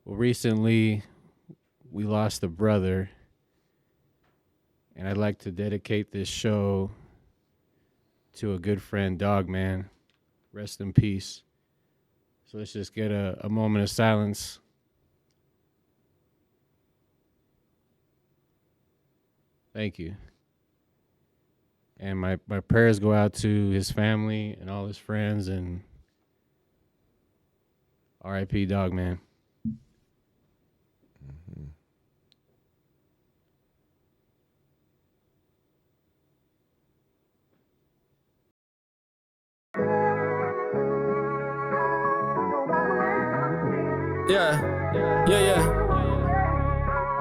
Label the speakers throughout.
Speaker 1: Well, recently we lost a brother, and I'd like to dedicate this show to a good friend, Dog Man. Rest in peace. So let's just get a moment of silence. Thank you. And my prayers go out to his family and all his friends, and R.I.P. Dog Man.
Speaker 2: Mm-hmm.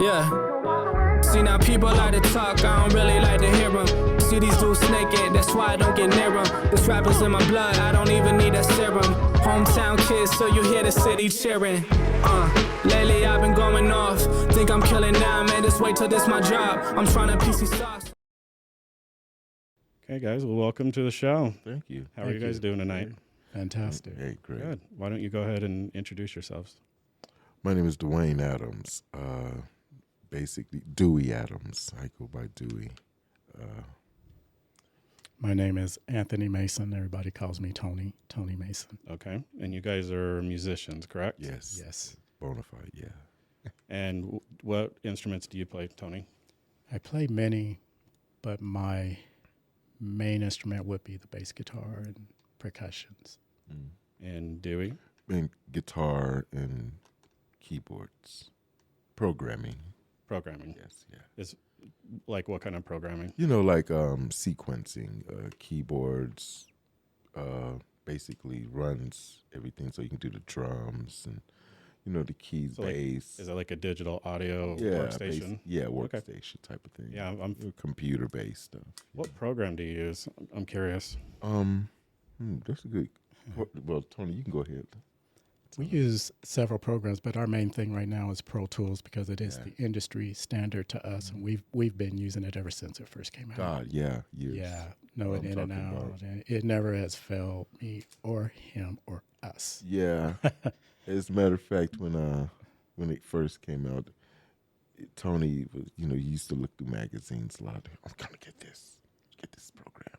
Speaker 3: Yeah. See, now people like to talk, I don't really like to hear them. See these dudes snaking, that's why I don't get near them. This rapper's in my blood, I don't even need a serum. Hometown kids, so you hear the city cheering. Lately I've been going off. Think I'm killing now, man, just wait till this my job. I'm trying to PC sauce.
Speaker 4: Okay, guys, well, welcome to the show.
Speaker 2: Thank you.
Speaker 4: How are you guys doing tonight?
Speaker 5: Fantastic.
Speaker 2: Hey, great.
Speaker 4: Good. Why don't you go ahead and introduce yourselves?
Speaker 2: My name is Dwayne Adams. Basically, Dewey Adams. I go by Dewey.
Speaker 5: My name is Anthony Mason. Everybody calls me Tony Mason.
Speaker 4: Okay. And you guys are musicians, correct?
Speaker 2: Yes.
Speaker 5: Yes.
Speaker 2: Bonafide, yeah.
Speaker 4: And what instruments do you play, Tony?
Speaker 5: I play many, but my main instrument would be the bass guitar and percussions.
Speaker 4: And Dewey?
Speaker 2: And guitar and keyboards. Programming.
Speaker 4: Programming.
Speaker 2: Yes, yeah.
Speaker 4: Is like what kind of programming?
Speaker 2: You know, like sequencing, keyboards, basically runs everything, so you can do the drums and, you know, the keys,
Speaker 4: So
Speaker 2: bass.
Speaker 4: Is it like a digital audio
Speaker 2: Yeah,
Speaker 4: workstation?
Speaker 2: workstation type of thing.
Speaker 4: Yeah, I'm
Speaker 2: Computer-based stuff.
Speaker 4: What program do you use? I'm curious.
Speaker 2: That's a good. Well, Tony, you can go ahead.
Speaker 5: We use several programs, but our main thing right now is Pro Tools because it is the industry standard to us, and we've been using it ever sins it first came out.
Speaker 2: God, yeah, years.
Speaker 5: Yeah, know it in and out. And it never has failed me or him or us.
Speaker 2: Yeah. As a matter of fact, when it first came out, Tony was, you know, he used to look through magazines a lot. I'm gonna get this program.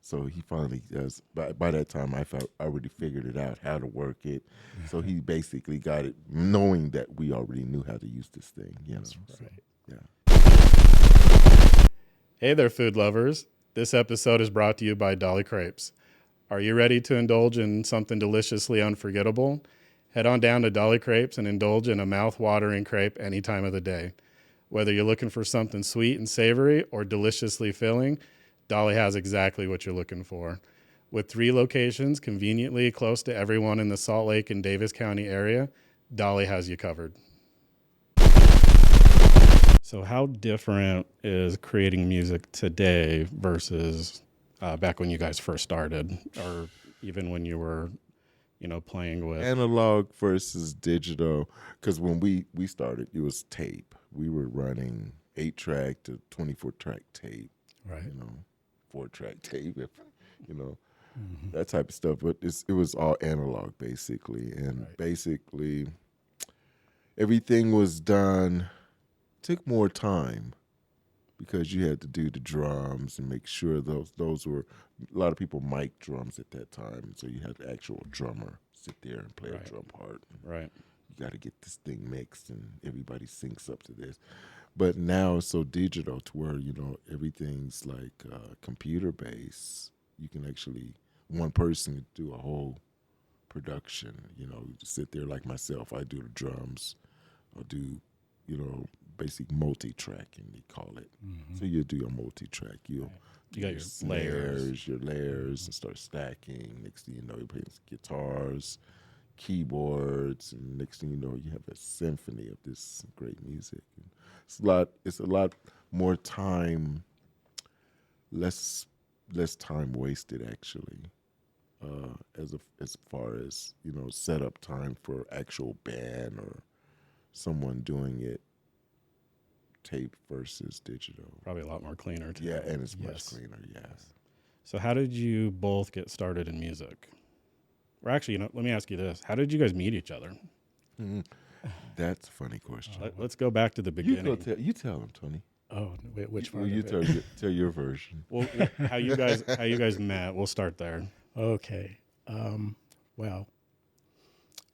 Speaker 2: So he finally does. By that time, I already figured it out how to work it. So he basically got it, knowing that we already knew how to use this thing. You know?
Speaker 5: That's right.
Speaker 2: Yeah.
Speaker 4: Hey there, food lovers. This episode is brought to you by Dolly Crepes. Are you ready to indulge in something deliciously unforgettable? Head on down to Dolly Crepes and indulge in a mouth-watering crepe any time of the day. Whether you're looking for something sweet and savory or deliciously filling, Dolly has exactly what you're looking for. With 3 locations conveniently close to everyone in the Salt Lake and Davis County area, Dolly has you covered. So how different is creating music today versus back when you guys first started, or even when you were, you know, playing with
Speaker 2: Analog versus digital, because when we started, it was tape. We were running 8-track to 24-track tape.
Speaker 5: Right.
Speaker 2: You know, 4-track tape, you know, that type of stuff. But it was all analog, basically. And basically, everything was done, took more time because you had to do the drums and make sure those were, a lot of people mic drums at that time. So you had the actual drummer sit there and play a drum part.
Speaker 4: Right.
Speaker 2: You got to get this thing mixed and everybody syncs up to this. But now it's so digital to where, you know, everything's like computer-based. You can actually, one person do a whole production, you know, you just sit there like myself. I do the drums. I'll do, you know, basic multi-tracking, they call it. So you do a multi-track. You
Speaker 4: got your layers.
Speaker 2: Your layers, and start stacking. Next thing you know, you're playing guitars, keyboards, and next thing you know, you have a symphony of this great music. It's a lot more time, less time wasted actually, as far as, you know, setup time for actual band or someone doing it, tape versus digital.
Speaker 4: Probably a lot more cleaner too.
Speaker 2: Yeah, and it's much cleaner. Yes.
Speaker 4: So how did you both get started in music? Or actually, you know, let me ask you this: how did you guys meet each other?
Speaker 2: That's a funny question.
Speaker 4: Let's go back to the beginning.
Speaker 2: You tell him, Tony.
Speaker 5: Oh, which
Speaker 2: Well,
Speaker 5: part?
Speaker 2: you
Speaker 5: of it?
Speaker 2: tell your version.
Speaker 4: Well, how you guys met? We'll start there.
Speaker 5: Okay. Well,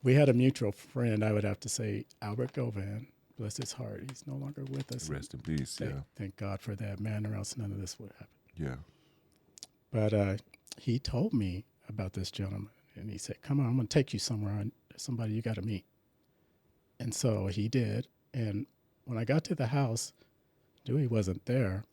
Speaker 5: we had a mutual friend, I would have to say, Albert Govan. Bless his heart. He's no longer with us.
Speaker 2: Rest in peace.
Speaker 5: Thank God for that, man, or else none of this would happen.
Speaker 2: Yeah.
Speaker 5: But he told me about this gentleman, and he said, come on, I'm going to take you somewhere. Somebody you got to meet. And so he did. And when I got to the house, Dewey wasn't there,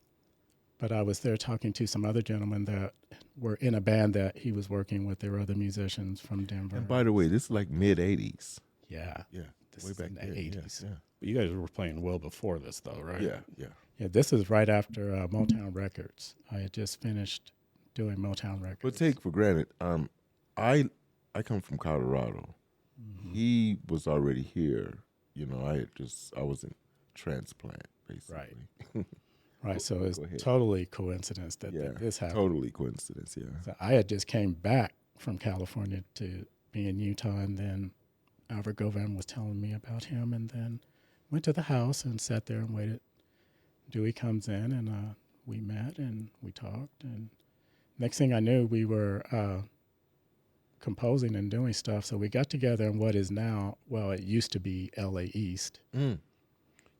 Speaker 5: but I was there talking to some other gentlemen that were in a band that he was working with. There were other musicians from Denver.
Speaker 2: And by the way, this is like mid-'80s.
Speaker 5: Yeah.
Speaker 2: Yeah.
Speaker 5: This
Speaker 2: Way
Speaker 5: is
Speaker 2: back
Speaker 5: in the
Speaker 2: then.
Speaker 5: 80s.
Speaker 2: Yeah.
Speaker 4: But you guys were playing well before this, though, right?
Speaker 2: Yeah. Yeah.
Speaker 5: Yeah, this is right after Motown Records. I had just finished doing Motown Records.
Speaker 2: But take for granted, I come from Colorado.
Speaker 5: Mm-hmm.
Speaker 2: He was already here. You know, I was in transplant, basically.
Speaker 5: Right. Right, so it's
Speaker 2: Go ahead.
Speaker 5: totally coincidence that
Speaker 2: Yeah.
Speaker 5: this happened.
Speaker 2: Totally coincidence, yeah.
Speaker 5: So I had just came back from California to be in Utah, and then Albert Govan was telling me about him, and then went to the house and sat there and waited. Dewey comes in, and we met, and we talked, and next thing I knew, we were composing and doing stuff. So we got together in what is now, well, it used to be LA East.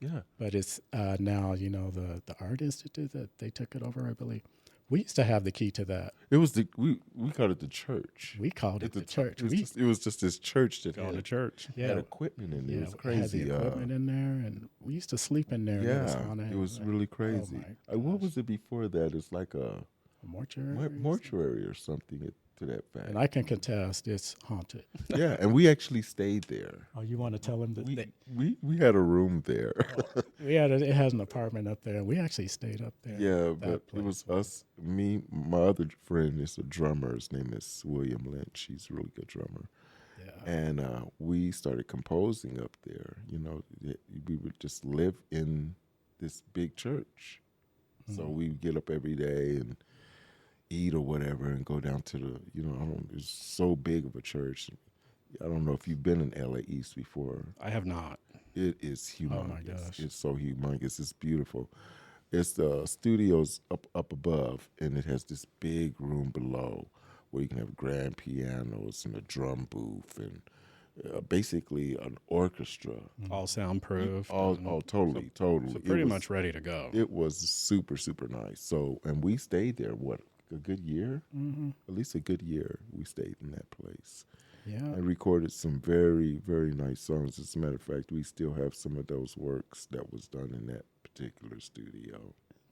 Speaker 2: Yeah.
Speaker 5: But it's now, the Art Institute that they took it over, I believe. We used to have the key to that.
Speaker 2: It was we called it the church.
Speaker 5: We called it the church.
Speaker 2: It was just this church that
Speaker 4: Going to
Speaker 2: had,
Speaker 4: church.
Speaker 2: had equipment in there.
Speaker 5: Yeah,
Speaker 2: It was
Speaker 5: we had
Speaker 2: crazy.
Speaker 5: the equipment in there, and we used to sleep in there.
Speaker 2: Yeah, it was really crazy. What was it before that? It's like a
Speaker 5: mortuary.
Speaker 2: mortuary or something to that fact.
Speaker 5: And I can contest, it's haunted.
Speaker 2: Yeah, and we actually stayed there.
Speaker 5: Oh, you want to tell them that
Speaker 2: We had a room there.
Speaker 5: it has an apartment up there. We actually stayed up there.
Speaker 2: Yeah, but it was us, me, my other friend is a drummer. His name is William Lynch. He's a really good drummer.
Speaker 5: Yeah.
Speaker 2: And we started composing up there. You know, we would just live in this big church. So we would get up every day and eat or whatever and go down to the, it's so big of a church. I don't know if you've been in LA East before.
Speaker 4: I have not.
Speaker 2: It is humongous.
Speaker 5: Oh my gosh.
Speaker 2: It's so humongous. It's beautiful. It's the studios up above, and it has this big room below where you can have grand pianos and a drum booth and basically an orchestra.
Speaker 4: All soundproof.
Speaker 2: Totally.
Speaker 4: So pretty much ready to go.
Speaker 2: It was super, super nice. So, and we stayed there, a good year?
Speaker 5: Mm-hmm.
Speaker 2: At least a good year we stayed in that place.
Speaker 5: Yeah.
Speaker 2: I recorded some very, very nice songs. As a matter of fact, we still have some of those works that was done in that particular studio.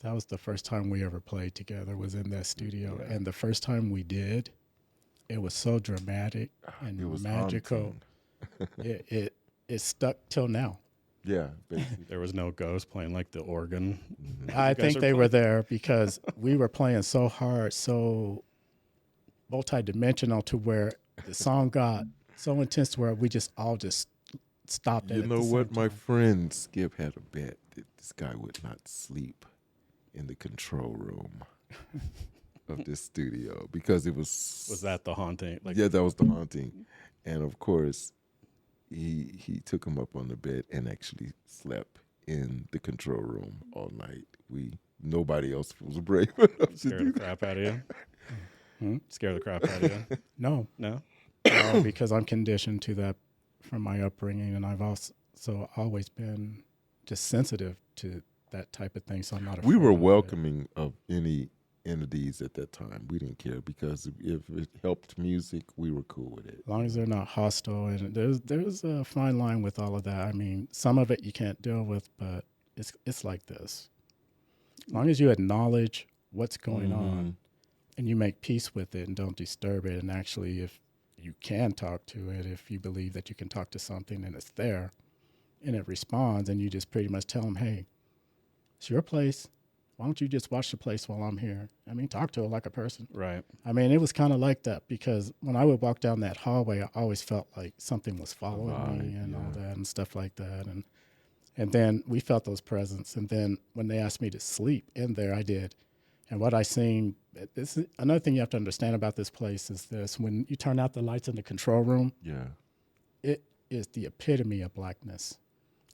Speaker 5: That was the first time we ever played together, was in that studio.
Speaker 2: Yeah.
Speaker 5: And the first time we did, it was so dramatic and
Speaker 2: It was
Speaker 5: magical.
Speaker 2: haunting.
Speaker 5: It stuck till now.
Speaker 2: Yeah, basically.
Speaker 4: There was no ghost playing like the organ.
Speaker 5: I think they were there because we were playing so hard, so multidimensional, to where the song got so intense to where we just all stopped.
Speaker 2: You know what? My friend Skip had a bet that this guy would not sleep in the control room of this studio because it was.
Speaker 4: Was that the haunting?
Speaker 2: Yeah, that was the haunting, and of course, he took him up on the bed and actually slept in the control room all night. Nobody else was brave enough to
Speaker 4: Scare
Speaker 2: do
Speaker 4: the crap out of you? Scare the crap out of you?
Speaker 5: No, because I'm conditioned to that from my upbringing, and I've also always been just sensitive to that type of thing. So I'm not afraid.
Speaker 2: We were
Speaker 5: of it.
Speaker 2: welcoming of any entities at that time. We didn't care because if it helped music, we were cool with it.
Speaker 5: As long as they're not hostile, and there's a fine line with all of that. I mean, some of it you can't deal with, but it's like this. As long as you acknowledge what's going on and you make peace with it and don't disturb it, and actually, if you can talk to it, if you believe that you can talk to something and it's there and it responds, and you just pretty much tell them, hey, it's your place. Why don't you just watch the place while I'm here? I mean, talk to it like a person.
Speaker 4: Right.
Speaker 5: I mean, it was kind of like that because when I would walk down that hallway, I always felt like something was following me and all that and stuff like that. And then we felt those presence. And then when they asked me to sleep in there, I did. And what I seen, this is another thing you have to understand about this place is this: when you turn out the lights in the control room,
Speaker 2: Yeah.
Speaker 5: it is the epitome of blackness.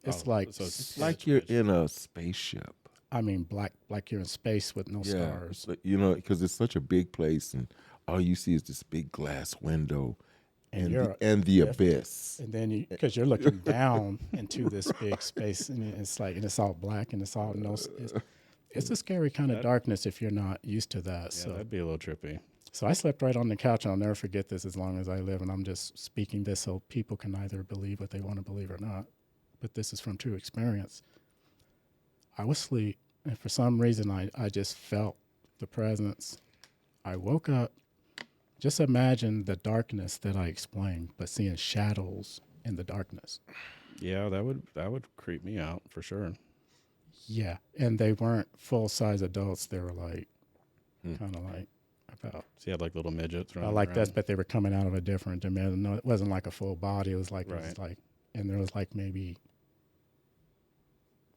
Speaker 5: It's
Speaker 4: Oh,
Speaker 5: like
Speaker 4: so
Speaker 2: It's like you're in a spaceship.
Speaker 5: I mean, black, like you're in space with no stars.
Speaker 2: It's like, because it's such a big place, and all you see is this big glass window,
Speaker 5: And
Speaker 2: and the abyss.
Speaker 5: And then because you're looking down into this big space, and it's like, and it's all black, and it's all it's a scary kind of darkness if you're not used to that.
Speaker 4: Yeah,
Speaker 5: So
Speaker 4: that'd be a little trippy.
Speaker 5: So I slept right on the couch, and I'll never forget this as long as I live. And I'm just speaking this so people can either believe what they want to believe or not. But this is from true experience. I was asleep, and for some reason, I just felt the presence. I woke up. Just imagine the darkness that I explained, but seeing shadows in the darkness.
Speaker 4: Yeah, that would creep me out for sure.
Speaker 5: Yeah, and they weren't full-size adults. They were like, kind of like about.
Speaker 4: So you had like little midgets running
Speaker 5: Like
Speaker 4: around.
Speaker 5: that, but they were coming out of a different dimension. No, it wasn't like a full body. It was like,
Speaker 4: Right.
Speaker 5: And there was like maybe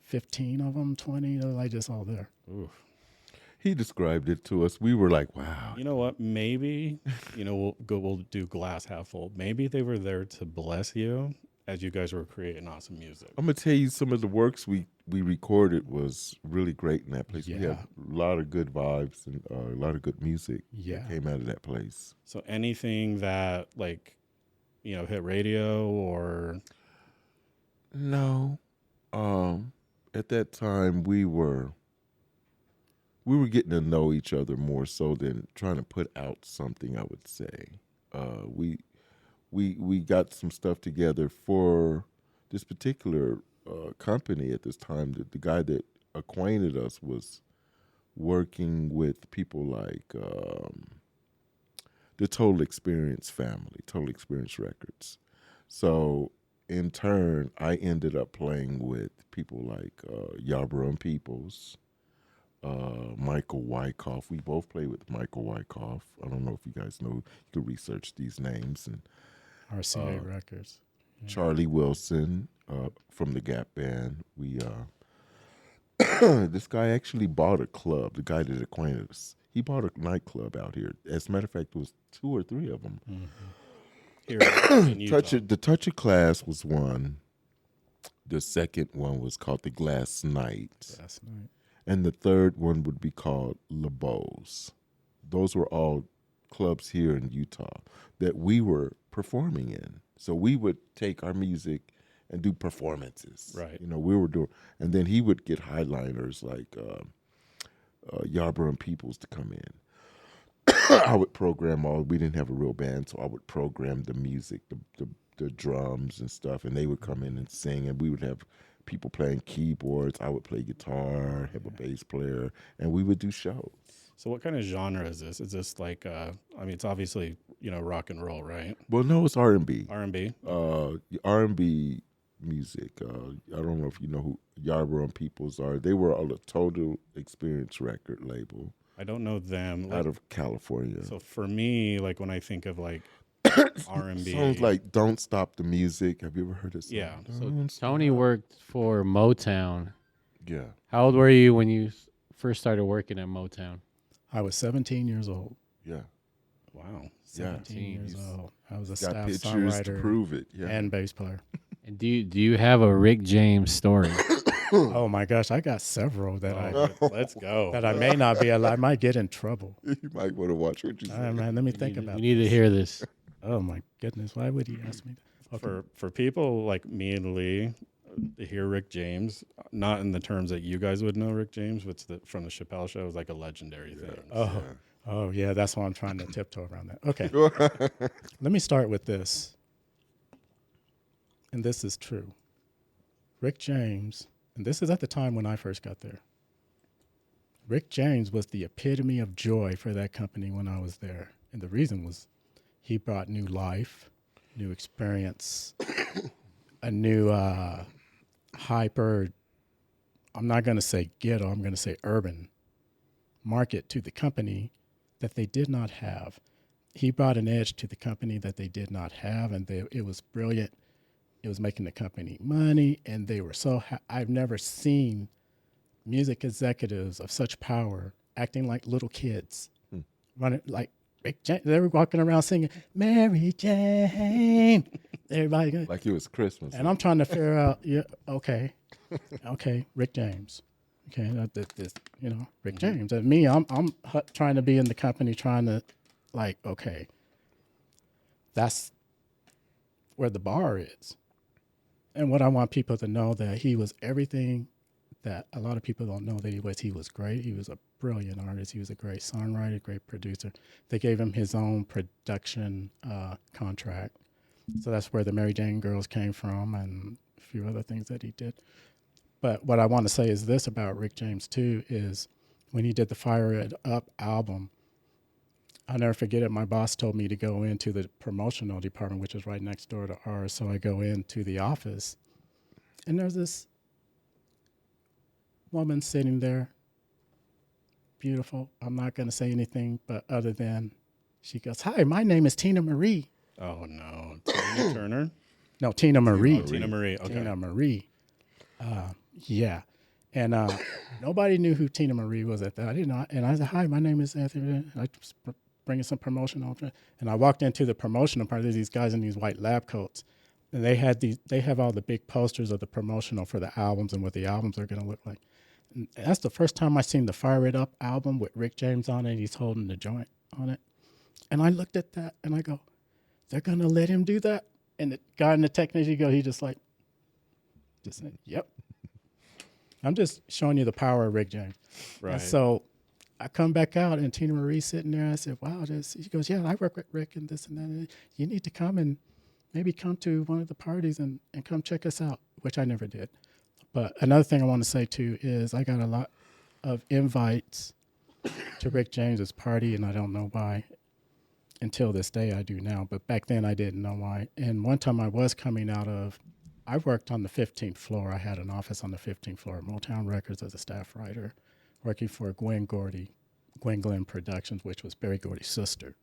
Speaker 5: 15 of them, 20. They were like just all there.
Speaker 4: Oof.
Speaker 2: He described it to us. We were like, wow.
Speaker 4: You know what? Maybe, we'll do glass half full. Maybe they were there to bless you as you guys were creating awesome music.
Speaker 2: I'm going to tell you, some of the works we recorded was really great in that place. We
Speaker 5: Yeah.
Speaker 2: had a lot of good vibes and a lot of good music
Speaker 5: Yeah.
Speaker 2: that came out of that place.
Speaker 4: So anything that hit radio or
Speaker 2: No. At that time, we were getting to know each other more so than trying to put out something, I would say. We got some stuff together for this particular company at this time. The guy that acquainted us was working with people like the Total Experience family, Total Experience Records. So in turn, I ended up playing with people like Yarborough and Peoples, Michael Wyckoff. We both played with Michael Wyckoff. I don't know if you guys know. You could research these names. And
Speaker 5: RCA Records.
Speaker 2: Charlie Wilson from the Gap Band. We this guy actually bought a club. The guy that acquainted us, he bought a nightclub out here. As a matter of fact, there was 2 or 3 of them.
Speaker 4: here in Utah?
Speaker 2: The Touch of Class was one. The second one was called the Glass Night.
Speaker 5: Last night.
Speaker 2: And the third one would be called LeBeau's. Those were all clubs here in Utah that we were performing in. So we would take our music and do performances.
Speaker 4: Right.
Speaker 2: We were doing, and then he would get highliners like Yarborough and Peoples to come in. I would program we didn't have a real band, so I would program the music, the drums and stuff, and they would come in and sing, and we would have people playing keyboards. I would play guitar, have a bass player, and we would do shows.
Speaker 4: So what kind of genre is this? Is this like it's obviously rock and roll, right?
Speaker 2: Well, no, it's R&B.
Speaker 4: R&B.
Speaker 2: R&B music. I don't know if you know who Yarborough and Peoples are. They were on a Total Experience record label.
Speaker 4: I don't know them.
Speaker 2: Out of California.
Speaker 4: So for me, like when I think of like R&B,
Speaker 2: songs like "Don't Stop the Music." Have you ever heard this song?
Speaker 4: Yeah.
Speaker 2: Don't
Speaker 1: So Tony worked for Motown.
Speaker 2: Yeah.
Speaker 1: How old were you when you first started working at Motown?
Speaker 5: I was 17 years old.
Speaker 2: Yeah.
Speaker 4: Wow.
Speaker 5: 17 years old. I was a
Speaker 2: Got
Speaker 5: staff
Speaker 2: pictures to
Speaker 5: songwriter
Speaker 2: prove it. Yeah.
Speaker 5: and bass player.
Speaker 1: And do you have a Rick James story?
Speaker 5: Oh my gosh, I got several that
Speaker 4: Let's go.
Speaker 5: I may not be allowed. I might get in trouble.
Speaker 2: You might want to watch what you say.
Speaker 5: Man, let me think about
Speaker 1: We need to
Speaker 5: this.
Speaker 1: hear this.
Speaker 5: Oh my goodness, why would he ask me that? Okay.
Speaker 4: For people like me and Lee to hear Rick James, not in the terms that you guys would know Rick James, but from the Chappelle Show, is like a legendary thing.
Speaker 5: Oh yeah, that's why I'm trying to tiptoe around that. Okay. Let me start with this. And this is true. Rick James, and this is at the time when I first got there. Rick James was the epitome of joy for that company when I was there. And the reason was he brought new life, new experience, a new hyper, I'm not going to say ghetto, I'm going to say urban market to the company that they did not have. He brought an edge to the company that they did not have, and it was brilliant. It was making the company money, and they were so I've never seen music executives of such power acting like little kids, running like Rick James. They were walking around singing Mary Jane. Everybody,
Speaker 2: Like it was Christmas.
Speaker 5: and I'm trying to figure out. Yeah, okay, Rick James. Okay, this, Rick James. And me, I'm trying to be in the company, trying to, like, okay, that's where the bar is. And what I want people to know, that he was everything that a lot of people don't know that he was. He was great. He was a brilliant artist. He was a great songwriter, great producer. They gave him his own production contract. So that's where the Mary Jane Girls came from, and a few other things that he did. But what I want to say is this about Rick James too, is when he did the Fire It Up album, I'll never forget it. My boss told me to go into the promotional department, which is right next door to ours. So I go into the office, and there's this woman sitting there, beautiful. I'm not going to say anything, but other than she goes, "Hi, my name is Tina Marie."
Speaker 4: Oh no, Tina Turner.
Speaker 5: No, Tina Marie.
Speaker 4: Tina Marie. Okay.
Speaker 5: Tina Marie. Yeah. And nobody knew who Tina Marie was at that. I didn't know. And I said, "Hi, my name is Anthony. I just bringing some promotional." And I walked into the promotional part. There's these guys in these white lab coats. And they have all the big posters of the promotional for the albums and what the albums are going to look like. And that's the first time I seen the Fire It Up album with Rick James on it. He's holding the joint on it. And I looked at that and I go, they're going to let him do that? And the guy in the technician he just said, yep. I'm just showing you the power of Rick James.
Speaker 4: Right.
Speaker 5: And so I come back out and Tina Marie's sitting there. I said, wow, she goes, yeah, I work with Rick and this and that. You need to come and maybe come to one of the parties and come check us out, which I never did. But another thing I want to say too is I got a lot of invites to Rick James's party, and I don't know why. Until this day, I do now. But back then, I didn't know why. And one time I was coming I worked on the 15th floor. I had an office on the 15th floor at Motown Records as a staff writer, working for Gwen Glenn Productions, which was Berry Gordy's sister.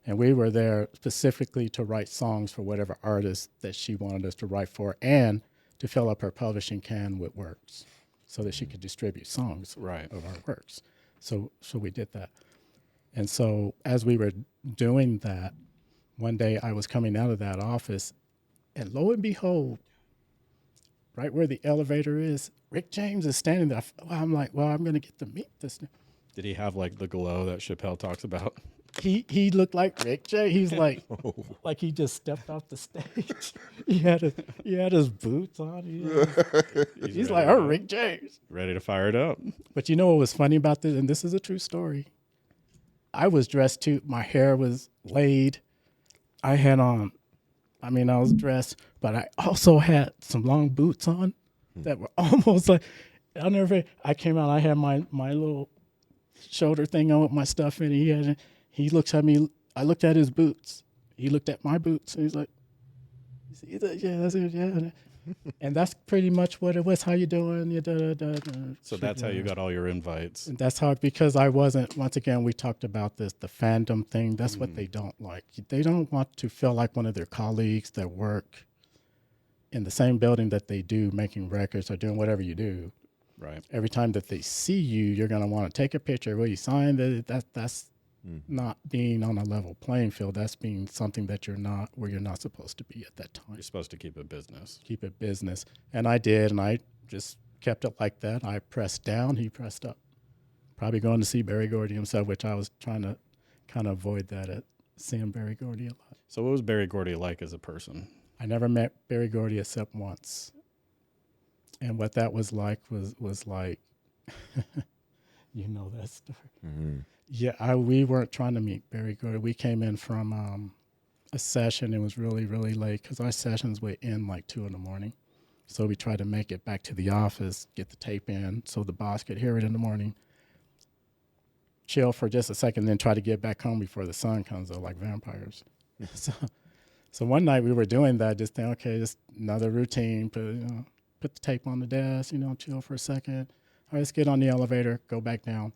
Speaker 5: And we were there specifically to write songs for whatever artist that she wanted us to write for, and to fill up her publishing can with works so that she could distribute songs of our works. So we did that. And so as we were doing that, one day I was coming out of that office, and lo and behold, right where the elevator is, Rick James is standing there. I'm like, well, I'm going to get to meet this.
Speaker 4: Did he have like the glow that Chappelle talks about?
Speaker 5: He looked like Rick James. He's like, like he just stepped off the stage. He had his boots on. He's like, oh, Rick James.
Speaker 4: Ready to fire it up.
Speaker 5: But you know what was funny about this? And this is a true story. I was dressed too. My hair was laid. I was dressed, but I also had some long boots on that were almost like, I'll never forget. I came out, I had my little shoulder thing on with my stuff in it. He looks at me. I looked at his boots. He looked at my boots. And he's like, "You see that? Yeah, that's it. Yeah." And that's pretty much what it was. How you doing?
Speaker 4: So that's how you got all your invites.
Speaker 5: And that's how, because I wasn't, once again, we talked about this, the fandom thing. That's what they don't like. They don't want to feel like one of their colleagues that work in the same building that they do, making records or doing whatever you do.
Speaker 4: Right.
Speaker 5: Every time that they see you, you're going to want to take a picture. Will you sign that? That's not being on a level playing field. That's being something that you're not, where you're not supposed to be at that time.
Speaker 4: You're supposed to keep it business.
Speaker 5: Keep it business. And I did, and I just kept it like that. I pressed down, he pressed up. Probably going to see Berry Gordy himself, which I was trying to kind of avoid that at seeing Berry Gordy a lot.
Speaker 4: So what was Berry Gordy like as a person?
Speaker 5: I never met Berry Gordy except once. And what that was like was like, you know that story. Mm-hmm. Yeah, we weren't trying to meet Berry Gordy. We came in from a session. It was really, really late because our sessions would end like 2 a.m. So we tried to make it back to the office, get the tape in so the boss could hear it in the morning, chill for just a second, then try to get back home before the sun comes up like vampires. So one night we were doing that, just thinking, okay, just another routine, put the tape on the desk, chill for a second. All right, let's get on the elevator, go back down.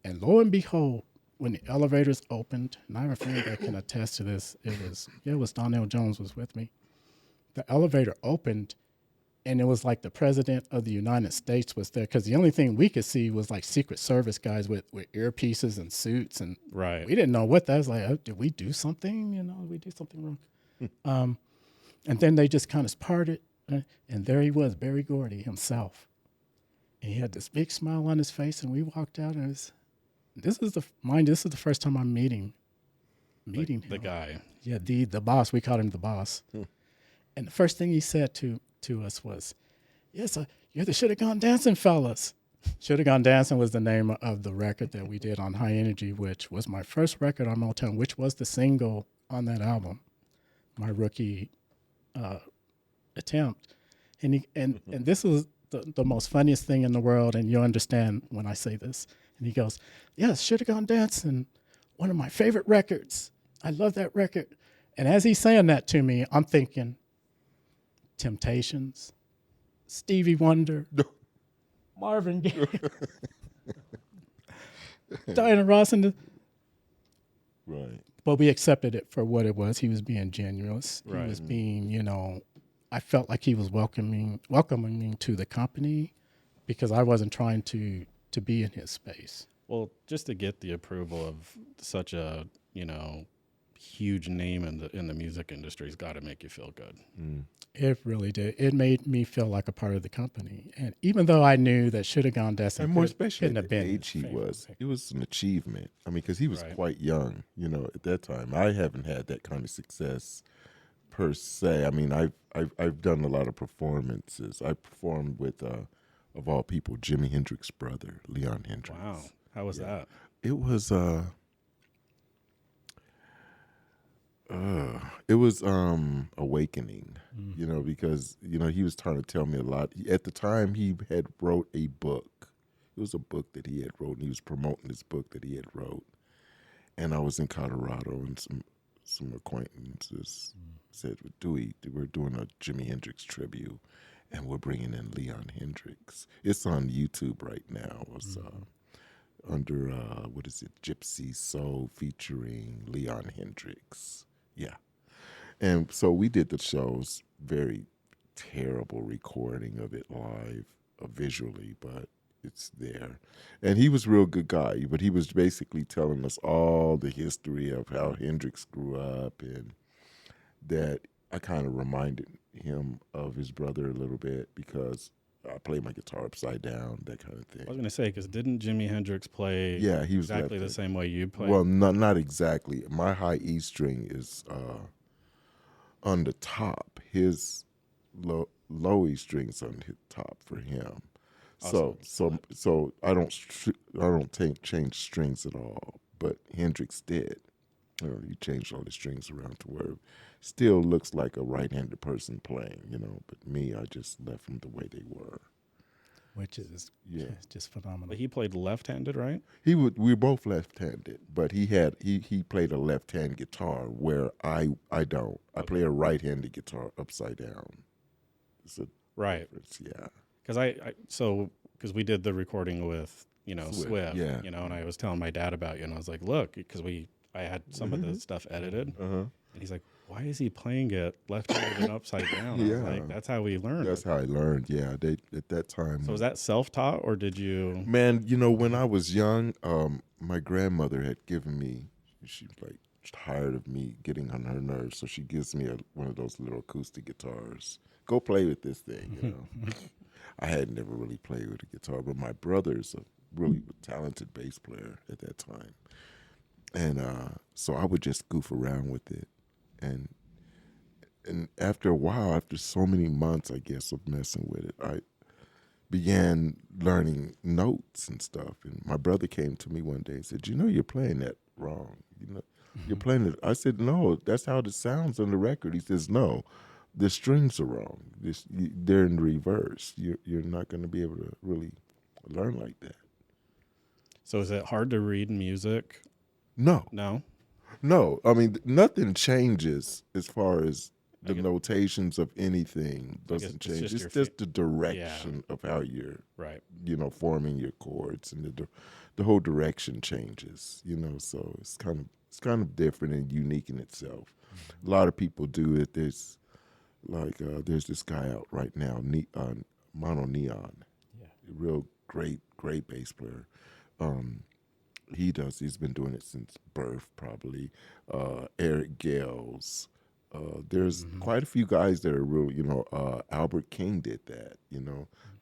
Speaker 5: And lo and behold, when the elevators opened, and I have a friend that can attest to this, it was Donnell Jones was with me. The elevator opened, and it was like the president of the United States was there, because the only thing we could see was like Secret Service guys with earpieces and suits, and
Speaker 4: Right.
Speaker 5: we didn't know what that was like. Oh, did we do something? Did we do something wrong? And then they just kind of parted, and there he was, Barry Gordy himself. And he had this big smile on his face, and we walked out, and this is the first time I'm meeting him.
Speaker 4: The guy.
Speaker 5: Yeah, the boss. We called him the boss. And the first thing he said to us was, "Yes, you're the Shoulda Gone Dancing fellas." Shoulda Gone Dancing was the name of the record that we did on High Energy, which was my first record on Motown, which was the single on that album, my rookie attempt. And this was the most funniest thing in the world, and you'll understand when I say this. And he goes, "Yes, Shoulda Gone Dancing, one of my favorite records. I love that record." And as he's saying that to me, I'm thinking, Temptations, Stevie Wonder, Marvin Gaye, Diana Ross,
Speaker 2: Right.
Speaker 5: but we accepted it for what it was. He was being generous.
Speaker 4: Right.
Speaker 5: He was being, I felt like he was welcoming me to the company, because I wasn't trying to be in his space.
Speaker 4: Well, just to get the approval of such a, huge name in the music industry has got to make you feel good.
Speaker 5: It really did. It made me feel like a part of the company. And even though I knew that Shoulda Gone Dancing,
Speaker 2: And more especially
Speaker 5: couldn't
Speaker 2: at
Speaker 5: have
Speaker 2: the
Speaker 5: been
Speaker 2: age he
Speaker 5: his favorite
Speaker 2: was.
Speaker 5: thing.
Speaker 2: It was an achievement. I mean, because he was
Speaker 4: Right.
Speaker 2: quite young, at that time. I haven't had that kind of success per se. I mean, I've done a lot of performances. I performed with, of all people, Jimi Hendrix's brother, Leon Hendrix.
Speaker 4: Wow. How was that?
Speaker 2: It was awakening, because he was trying to tell me a lot. At the time, he had wrote a book. It was a book that he had wrote, and he was promoting this book that he had wrote. And I was in Colorado, and some acquaintances said, "Dewey, we're doing a Jimi Hendrix tribute, and we're bringing in Leon Hendrix. It's on YouTube right now. It's under Gypsy Soul featuring Leon Hendrix." Yeah. And so we did the shows, very terrible recording of it live, visually, but it's there. And he was a real good guy, but he was basically telling us all the history of how Hendrix grew up, and that I kind of reminded him of his brother a little bit, because I play my guitar upside down, that kind of thing.
Speaker 4: I was going to say, because didn't Jimi Hendrix play
Speaker 2: Yeah, he was
Speaker 4: exactly the
Speaker 2: left-handed.
Speaker 4: same way you played?
Speaker 2: Well, not exactly. My high E string is on the top. His low E string's on the top for him.
Speaker 4: Awesome.
Speaker 2: So I don't change strings at all. But Hendrix did. He changed all the strings around to where it still looks like a right-handed person playing, But me, I just left them the way they were.
Speaker 5: Which is just phenomenal.
Speaker 4: But he played left-handed, right?
Speaker 2: We were both left-handed, but he played a left-hand guitar where I don't. I play a right-handed guitar upside down. It's a
Speaker 4: Right.
Speaker 2: difference, yeah.
Speaker 4: Because we did the recording with, Swift,
Speaker 2: yeah.
Speaker 4: and I was telling my dad about you, and I was like, look, because I had some of the stuff edited, and he's like, why is he playing it left-handed and upside down? I was
Speaker 2: Yeah.
Speaker 4: like, that's how we learned.
Speaker 2: That's how I learned. Yeah, at that time.
Speaker 4: So was that self-taught, or did you?
Speaker 2: Man, when I was young, my grandmother had given me. She like tired of me getting on her nerves, so she gives me one of those little acoustic guitars. Go play with this thing, I had never really played with a guitar, but my brother's a really talented bass player at that time, and so I would just goof around with it, and after a while, after so many months, I guess, of messing with it, I began learning notes and stuff. And my brother came to me one day and said, "You're playing that wrong. You're playing it." I said, "No, that's how it sounds on the record." He says, "No, the strings are wrong. They're in reverse. You're not going to be able to really learn like that."
Speaker 4: So is it hard to read music?
Speaker 2: No. I mean, nothing changes as far as the notations of anything doesn't change.
Speaker 4: just
Speaker 2: It's
Speaker 4: your
Speaker 2: just the direction of how you're,
Speaker 4: Right.
Speaker 2: forming your chords, and the whole direction changes. So it's kind of different and unique in itself. A lot of people do it. There's there's this guy out right now, Mono Neon.
Speaker 5: Yeah.
Speaker 2: Real great bass player. He's been doing it since birth, probably. Eric Gales. There's quite a few guys that are real, Albert King did that,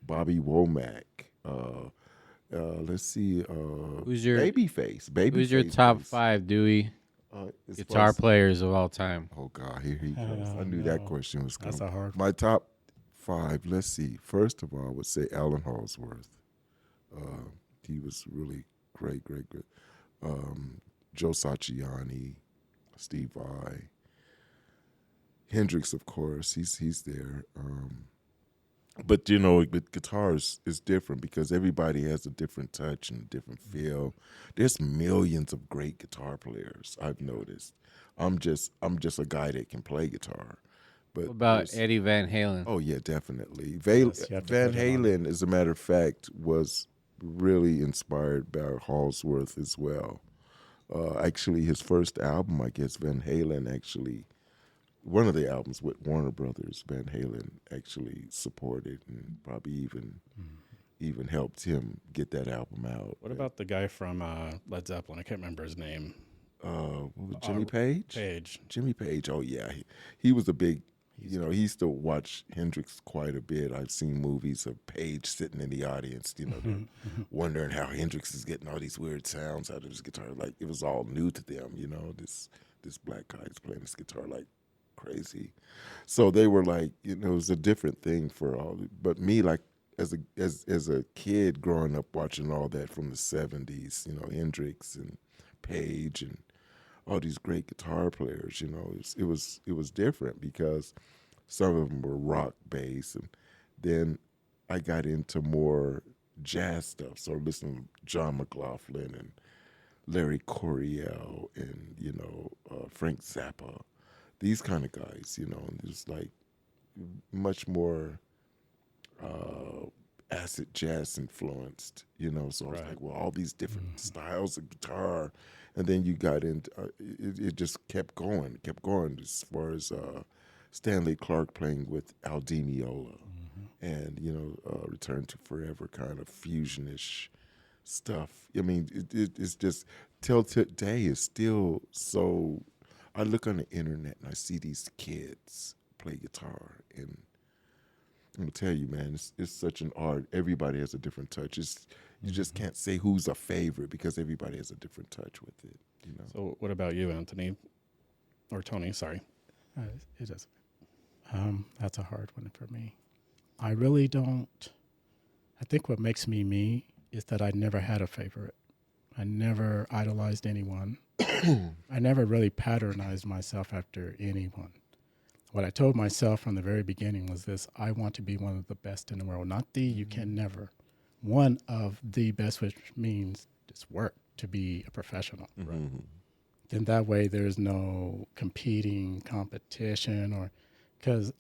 Speaker 2: Bobby Womack. Let's see,
Speaker 1: Who's your
Speaker 2: Babyface.
Speaker 1: Who's your top
Speaker 2: bass.
Speaker 1: 5, Dewey,
Speaker 2: As
Speaker 1: guitar
Speaker 2: far as-
Speaker 1: players of all time?
Speaker 2: Oh God, here he goes. I
Speaker 5: Oh,
Speaker 2: knew that
Speaker 5: no.
Speaker 2: question was coming.
Speaker 5: That's a hard
Speaker 2: My top 5. Let's see. First of all, I would say Alan Halsworth. He was really great. Joe Satriani, Steve Vai, Hendrix, of course. He's there. But with guitars, it's different because everybody has a different touch and a different feel. There's millions of great guitar players. I've noticed. I'm just a guy that can play guitar. But
Speaker 1: What about
Speaker 2: there's-
Speaker 1: Eddie Van Halen?
Speaker 2: Oh yeah, definitely.
Speaker 5: Yes, you have to
Speaker 2: Van
Speaker 5: put it on.
Speaker 2: Halen, as a matter of fact, was really inspired by Halsworth as well. Actually, his first album, I guess, Van Halen actually, one of the albums with Warner Brothers, Van Halen actually supported and probably even helped him get that album out.
Speaker 4: What about the guy from Led Zeppelin? I can't remember his name.
Speaker 2: what was it, Jimmy Page?
Speaker 4: Page.
Speaker 2: Jimmy Page. Oh yeah, he was a big. He used to watch Hendrix quite a bit. I've seen movies of Page sitting in the audience, wondering how Hendrix is getting all these weird sounds out of his guitar. Like it was all new to them, This black guy is playing this guitar like crazy. So they were like, it was a different thing for all. But me, like as a kid growing up watching all that from the '70s, Hendrix and Page and all these great guitar players, it was different because some of them were rock based, and then I got into more jazz stuff. So listening to John McLaughlin and Larry Coryell and Frank Zappa, these kind of guys, and there's like much more acid jazz influenced, So I was like, well, all these different styles of guitar. And then you got into it just kept going as far as Stanley Clarke playing with Al Di Meola and, Return to Forever kind of fusionish stuff. I mean, it's just till today is still so. I look on the internet and I see these kids play guitar, and I'm gonna tell you, man, it's such an art. Everybody has a different touch. You just can't say who's a favorite because everybody has a different touch with it.
Speaker 4: So what about you, Anthony? Or Tony, sorry.
Speaker 5: It is. That's a hard one for me. I really don't. I think what makes me me is that I never had a favorite. I never idolized anyone. I never really patronized myself after anyone. What I told myself from the very beginning was this: I want to be one of the best in the world. Not the, you can never. One of the best, which means just work to be a professional.
Speaker 2: Mm-hmm.
Speaker 5: Then that way there's no competing competition, or because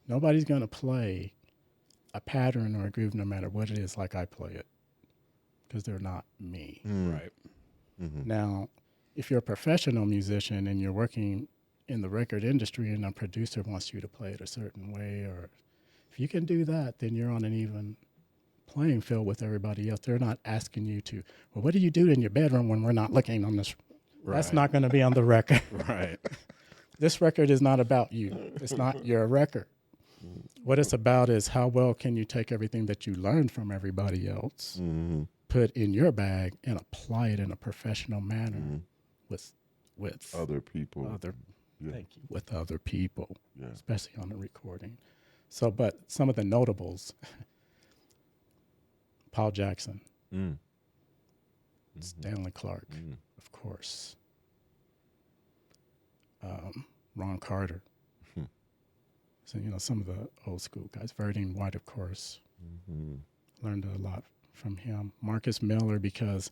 Speaker 5: nobody's going to play a pattern or a groove no matter what it is like I play it, because they're not me.
Speaker 4: Right.
Speaker 2: Mm-hmm.
Speaker 5: Now, if you're a professional musician and you're working in the record industry and a producer wants you to play it a certain way, or if you can do that, then you're on an even playing field with everybody else. They're not asking you to, well, what do you do in your bedroom when we're not looking on this? That's
Speaker 4: Right.
Speaker 5: not going to be on the record.
Speaker 4: Right.
Speaker 5: This record is not about you. It's not your record. What it's about is how well can you take everything that you learned from everybody else, put in your bag, and apply it in a professional manner with
Speaker 2: Other people.
Speaker 5: Thank you. With other people,
Speaker 2: Yeah.
Speaker 5: especially on the recording. So, but some of the notables, Paul Jackson, Stanley Clarke, of course, Ron Carter. So, some of the old school guys. Verdine White, of course. Learned a lot from him. Marcus Miller, because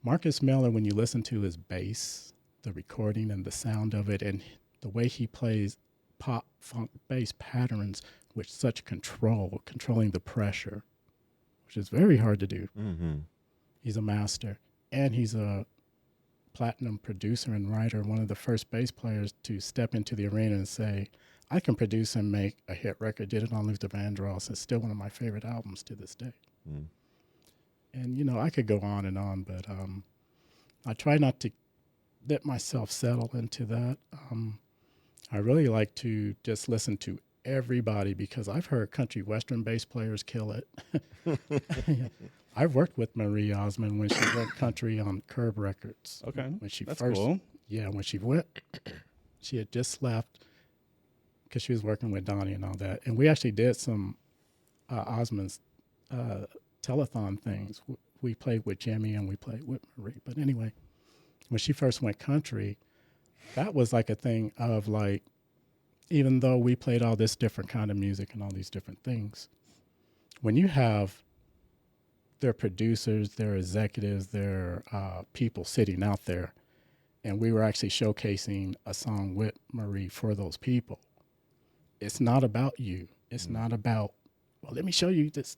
Speaker 5: Marcus Miller, when you listen to his bass, the recording and the sound of it, and the way he plays pop, funk, bass patterns with such control, controlling the pressure, which is very hard to do. He's a master. And he's a platinum producer and writer, one of the first bass players to step into the arena and say, I can produce and make a hit record. Did it on Luther Vandross. It's still one of my favorite albums to this day.
Speaker 2: Mm.
Speaker 5: And, I could go on, but I try not to let myself settle into that. I really like to just listen to everybody because I've heard country western bass players kill it. I've worked with Marie Osmond when she went country on Curb Records.
Speaker 4: Okay,
Speaker 5: When she
Speaker 4: that's
Speaker 5: first,
Speaker 4: cool.
Speaker 5: yeah, when she went, she had just left because she was working with Donnie and all that. And we actually did some Osmond's telethon things. We played with Jimmy and we played with Marie. But anyway, when she first went country, that was like a thing of like, even though we played all this different kind of music and all these different things, when you have their producers, their executives, their people sitting out there, and we were actually showcasing a song with Marie for those people, it's not about you. It's not about, well, let me show you this.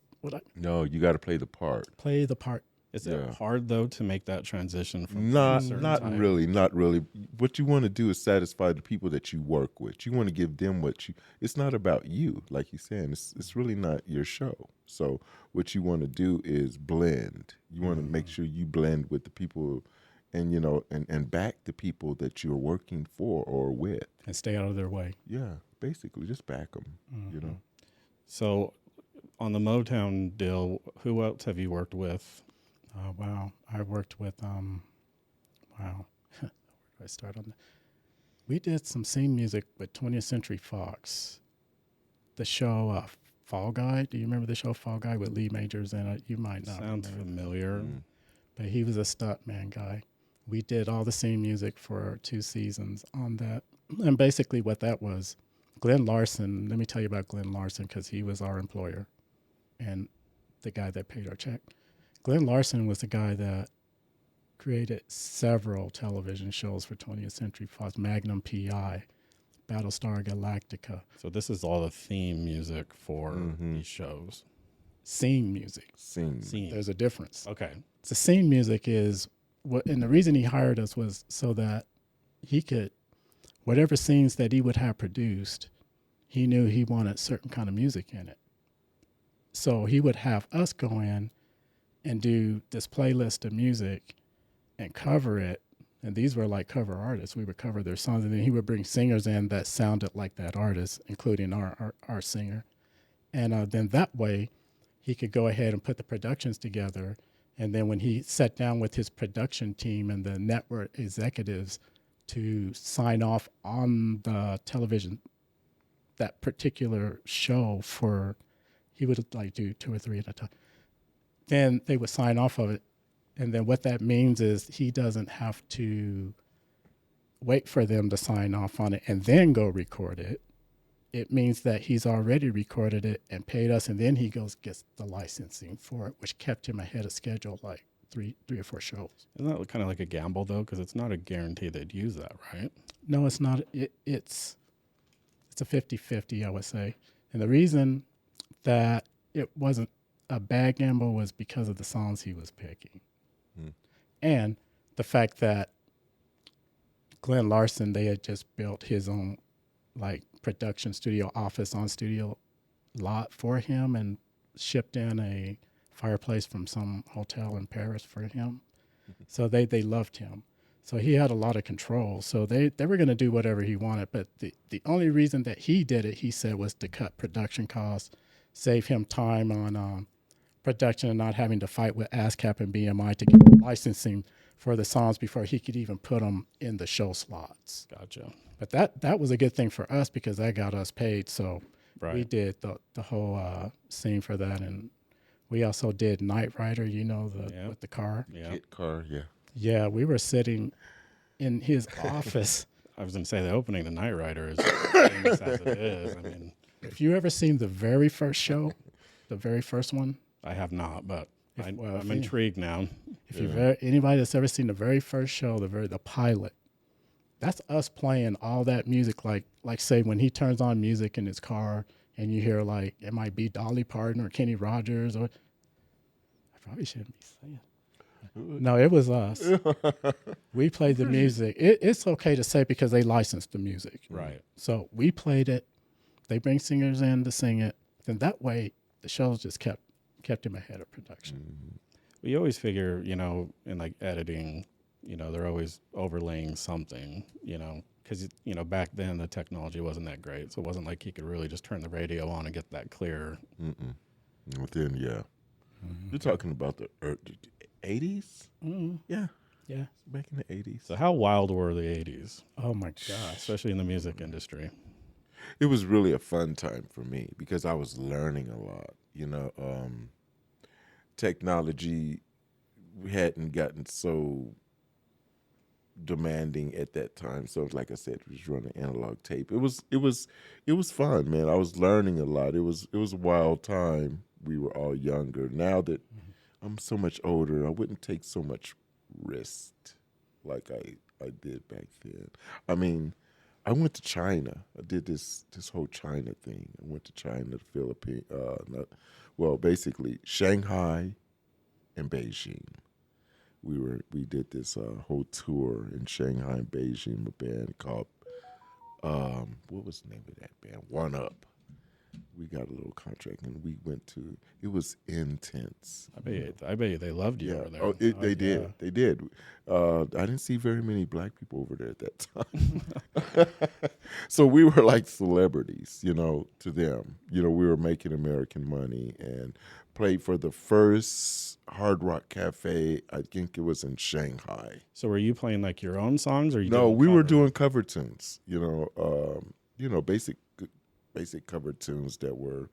Speaker 2: No, you got to play the part.
Speaker 5: Play the part.
Speaker 4: Is
Speaker 2: Yeah.
Speaker 4: it hard though to make that transition from
Speaker 2: Not
Speaker 4: certain
Speaker 2: not
Speaker 4: type?
Speaker 2: really, not really. What you want to do is satisfy the people that you work with. You want to give them what you. It's not about you, like you're saying. It's really not your show. So what you want to do is blend. You want to make sure you blend with the people, and and back the people that you're working for or with.
Speaker 5: And stay out of their way.
Speaker 2: Yeah, basically, just back them.
Speaker 4: So, on the Motown deal, who else have you worked with?
Speaker 5: Wow. I worked with, wow. Where do I start on that? We did some scene music with 20th Century Fox. The show Fall Guy. Do you remember the show Fall Guy with Lee Majors in it? You might not.
Speaker 4: Sounds
Speaker 5: remember.
Speaker 4: familiar.
Speaker 5: But he was a stuntman guy. We did all the scene music for 2 seasons on that. And basically what that was, Glenn Larson, let me tell you about Glenn Larson because he was our employer and the guy that paid our check. Glenn Larson was the guy that created several television shows for 20th Century Fox, Magnum P.I., Battlestar Galactica.
Speaker 4: So this is all the theme music for these shows.
Speaker 5: Scene music.
Speaker 2: Scene.
Speaker 5: There's a difference.
Speaker 4: Okay.
Speaker 5: The scene music is what, and the reason he hired us was so that he could, whatever scenes that he would have produced, he knew he wanted certain kind of music in it. So he would have us go in and do this playlist of music and cover it. And these were like cover artists. We would cover their songs, and then he would bring singers in that sounded like that artist, including our singer. And then that way he could go ahead and put the productions together. And then when he sat down with his production team and the network executives to sign off on the television, that particular show for, he would like do 2 or 3 at a time. Then they would sign off of it. And then what that means is he doesn't have to wait for them to sign off on it and then go record it. It means that he's already recorded it and paid us, and then he gets the licensing for it, which kept him ahead of schedule like three or 4 shows.
Speaker 4: Isn't that kind of like a gamble though? Because it's not a guarantee they'd use that, right?
Speaker 5: No, it's not. It's a 50-50, I would say. And the reason that it wasn't a bad gamble was because of the songs he was picking. And the fact that Glenn Larson, they had just built his own like production studio office on studio lot for him and shipped in a fireplace from some hotel in Paris for him. So they loved him. So he had a lot of control. So they were going to do whatever he wanted. But the only reason that he did it, he said, was to cut production costs, save him time on production and not having to fight with ASCAP and BMI to get licensing for the songs before he could even put them in the show slots.
Speaker 4: Gotcha.
Speaker 5: But that was a good thing for us because that got us paid. So we did the whole scene for that. And we also did Knight Rider, with the car.
Speaker 4: Yeah.
Speaker 2: Kit car, yeah.
Speaker 5: Yeah, we were sitting in his office.
Speaker 4: I was going to say the opening to Knight Rider is famous as it is. I mean,
Speaker 5: If you ever seen the very first show, the very first one,
Speaker 4: I have not, but I'm
Speaker 5: if
Speaker 4: intrigued now.
Speaker 5: if you've anybody that's ever seen the very first show, the pilot, that's us playing all that music. Like say when he turns on music in his car and you hear like it might be Dolly Parton or Kenny Rogers or I probably shouldn't be saying. No, it was us. We played the music. It's okay to say because they licensed the music.
Speaker 4: Right.
Speaker 5: So we played it They bring singers in to sing it. Then that way, the shows just kept him ahead of production.
Speaker 4: You always figure, in like editing, they're always overlaying something, because, back then the technology wasn't that great. So it wasn't like he could really just turn the radio on and get that clear.
Speaker 2: But then, yeah. You're talking about the 80s? Yeah.
Speaker 5: Yeah.
Speaker 2: Back in the 80s.
Speaker 4: So how wild were the 80s,
Speaker 5: Oh my gosh.
Speaker 4: especially in the music industry?
Speaker 2: It was really a fun time for me because I was learning a lot. Technology hadn't gotten so demanding at that time. So like I said, we was running analog tape. It was fun, man. I was learning a lot. It was a wild time. We were all younger. Now that I'm so much older, I wouldn't take so much risk like I did back then. I mean, I went to China. I did this whole China thing. I went to China, the Philippines, basically Shanghai and Beijing. We did this whole tour in Shanghai and Beijing. A band called what was the name of that band? One Up. We got a little contract and we went to. It was intense.
Speaker 4: I bet you they loved you over there.
Speaker 2: Oh, they did. They did. I didn't see very many black people over there at that time. So we were like celebrities, to them. We were making American money and played for the first Hard Rock Cafe. I think it was in Shanghai.
Speaker 4: So were you playing like your own songs, or
Speaker 2: No, we were doing cover tunes. Basic cover tunes that were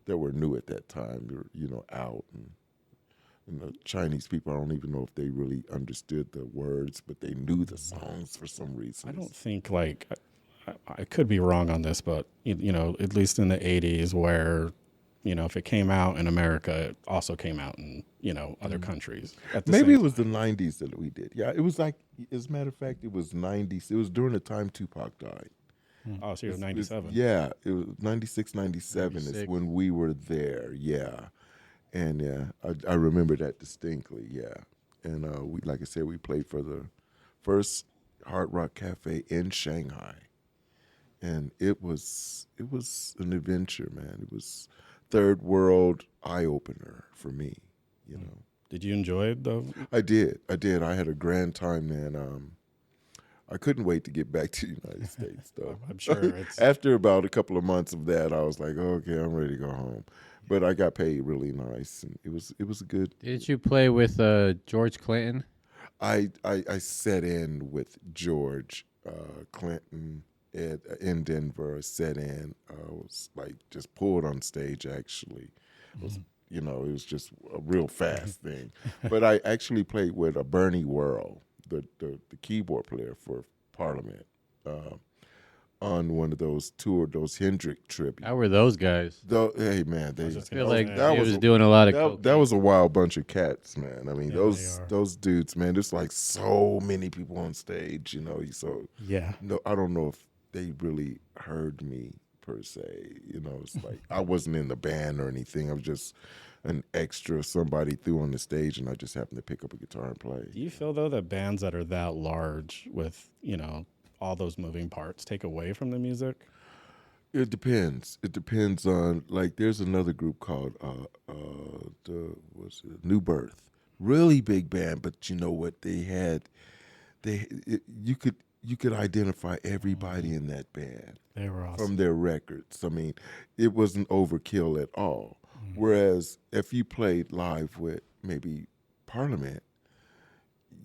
Speaker 2: new at that time. They were, out and the Chinese people, I don't even know if they really understood the words, but they knew the songs for some reason.
Speaker 4: I don't think I could be wrong on this, but at least in the 80s where, if it came out in America, it also came out in, other countries.
Speaker 2: Maybe it was the 90s that we did. Yeah, it was like, as a matter of fact, it was 90s. It was during the time Tupac died.
Speaker 4: Oh, so you're 97.
Speaker 2: Yeah, it was 96, 97 is
Speaker 1: 96.
Speaker 2: when we were there. Yeah. And yeah, I remember that distinctly. Yeah. And we, like I said, we played for the first Hard Rock Cafe in Shanghai. And it was an adventure, man. It was third world eye opener for me,
Speaker 4: Did you enjoy it though?
Speaker 2: I did. I had a grand time, man. I couldn't wait to get back to the United States, though.
Speaker 4: I'm sure it's
Speaker 2: After about a couple of months of that, I was like, okay, I'm ready to go home. But I got paid really nice, and it was a good.
Speaker 1: Didn't you play with George Clinton?
Speaker 2: I sat in with George Clinton in Denver. I sat in. I was like just pulled on stage. Actually, it was it was just a real fast thing. But I actually played with a Bernie Worrell, the keyboard player for Parliament, on one of those Hendrix tributes.
Speaker 1: How were those guys?
Speaker 2: Hey man,
Speaker 1: I feel
Speaker 4: gonna
Speaker 1: like
Speaker 4: say,
Speaker 2: that
Speaker 1: he
Speaker 2: was
Speaker 1: was doing a lot of
Speaker 2: that
Speaker 1: cocaine.
Speaker 2: was a wild bunch of cats, man. I mean,
Speaker 5: Yeah, they are.
Speaker 2: those dudes, man. There's like so many people on stage, So
Speaker 5: Yeah.
Speaker 2: no, I don't know if they really heard me per se. It's like I wasn't in the band or anything. I was just an extra somebody threw on the stage, and I just happened to pick up a guitar and play.
Speaker 4: Do you feel though that bands that are that large with, all those moving parts take away from the music?
Speaker 2: It depends. It depends on, like, there's another group called New Birth. Really big band, but you know what they had? You could identify everybody in that band
Speaker 5: They were awesome.
Speaker 2: from their records. I mean, it wasn't overkill at all. Whereas if you played live with maybe Parliament,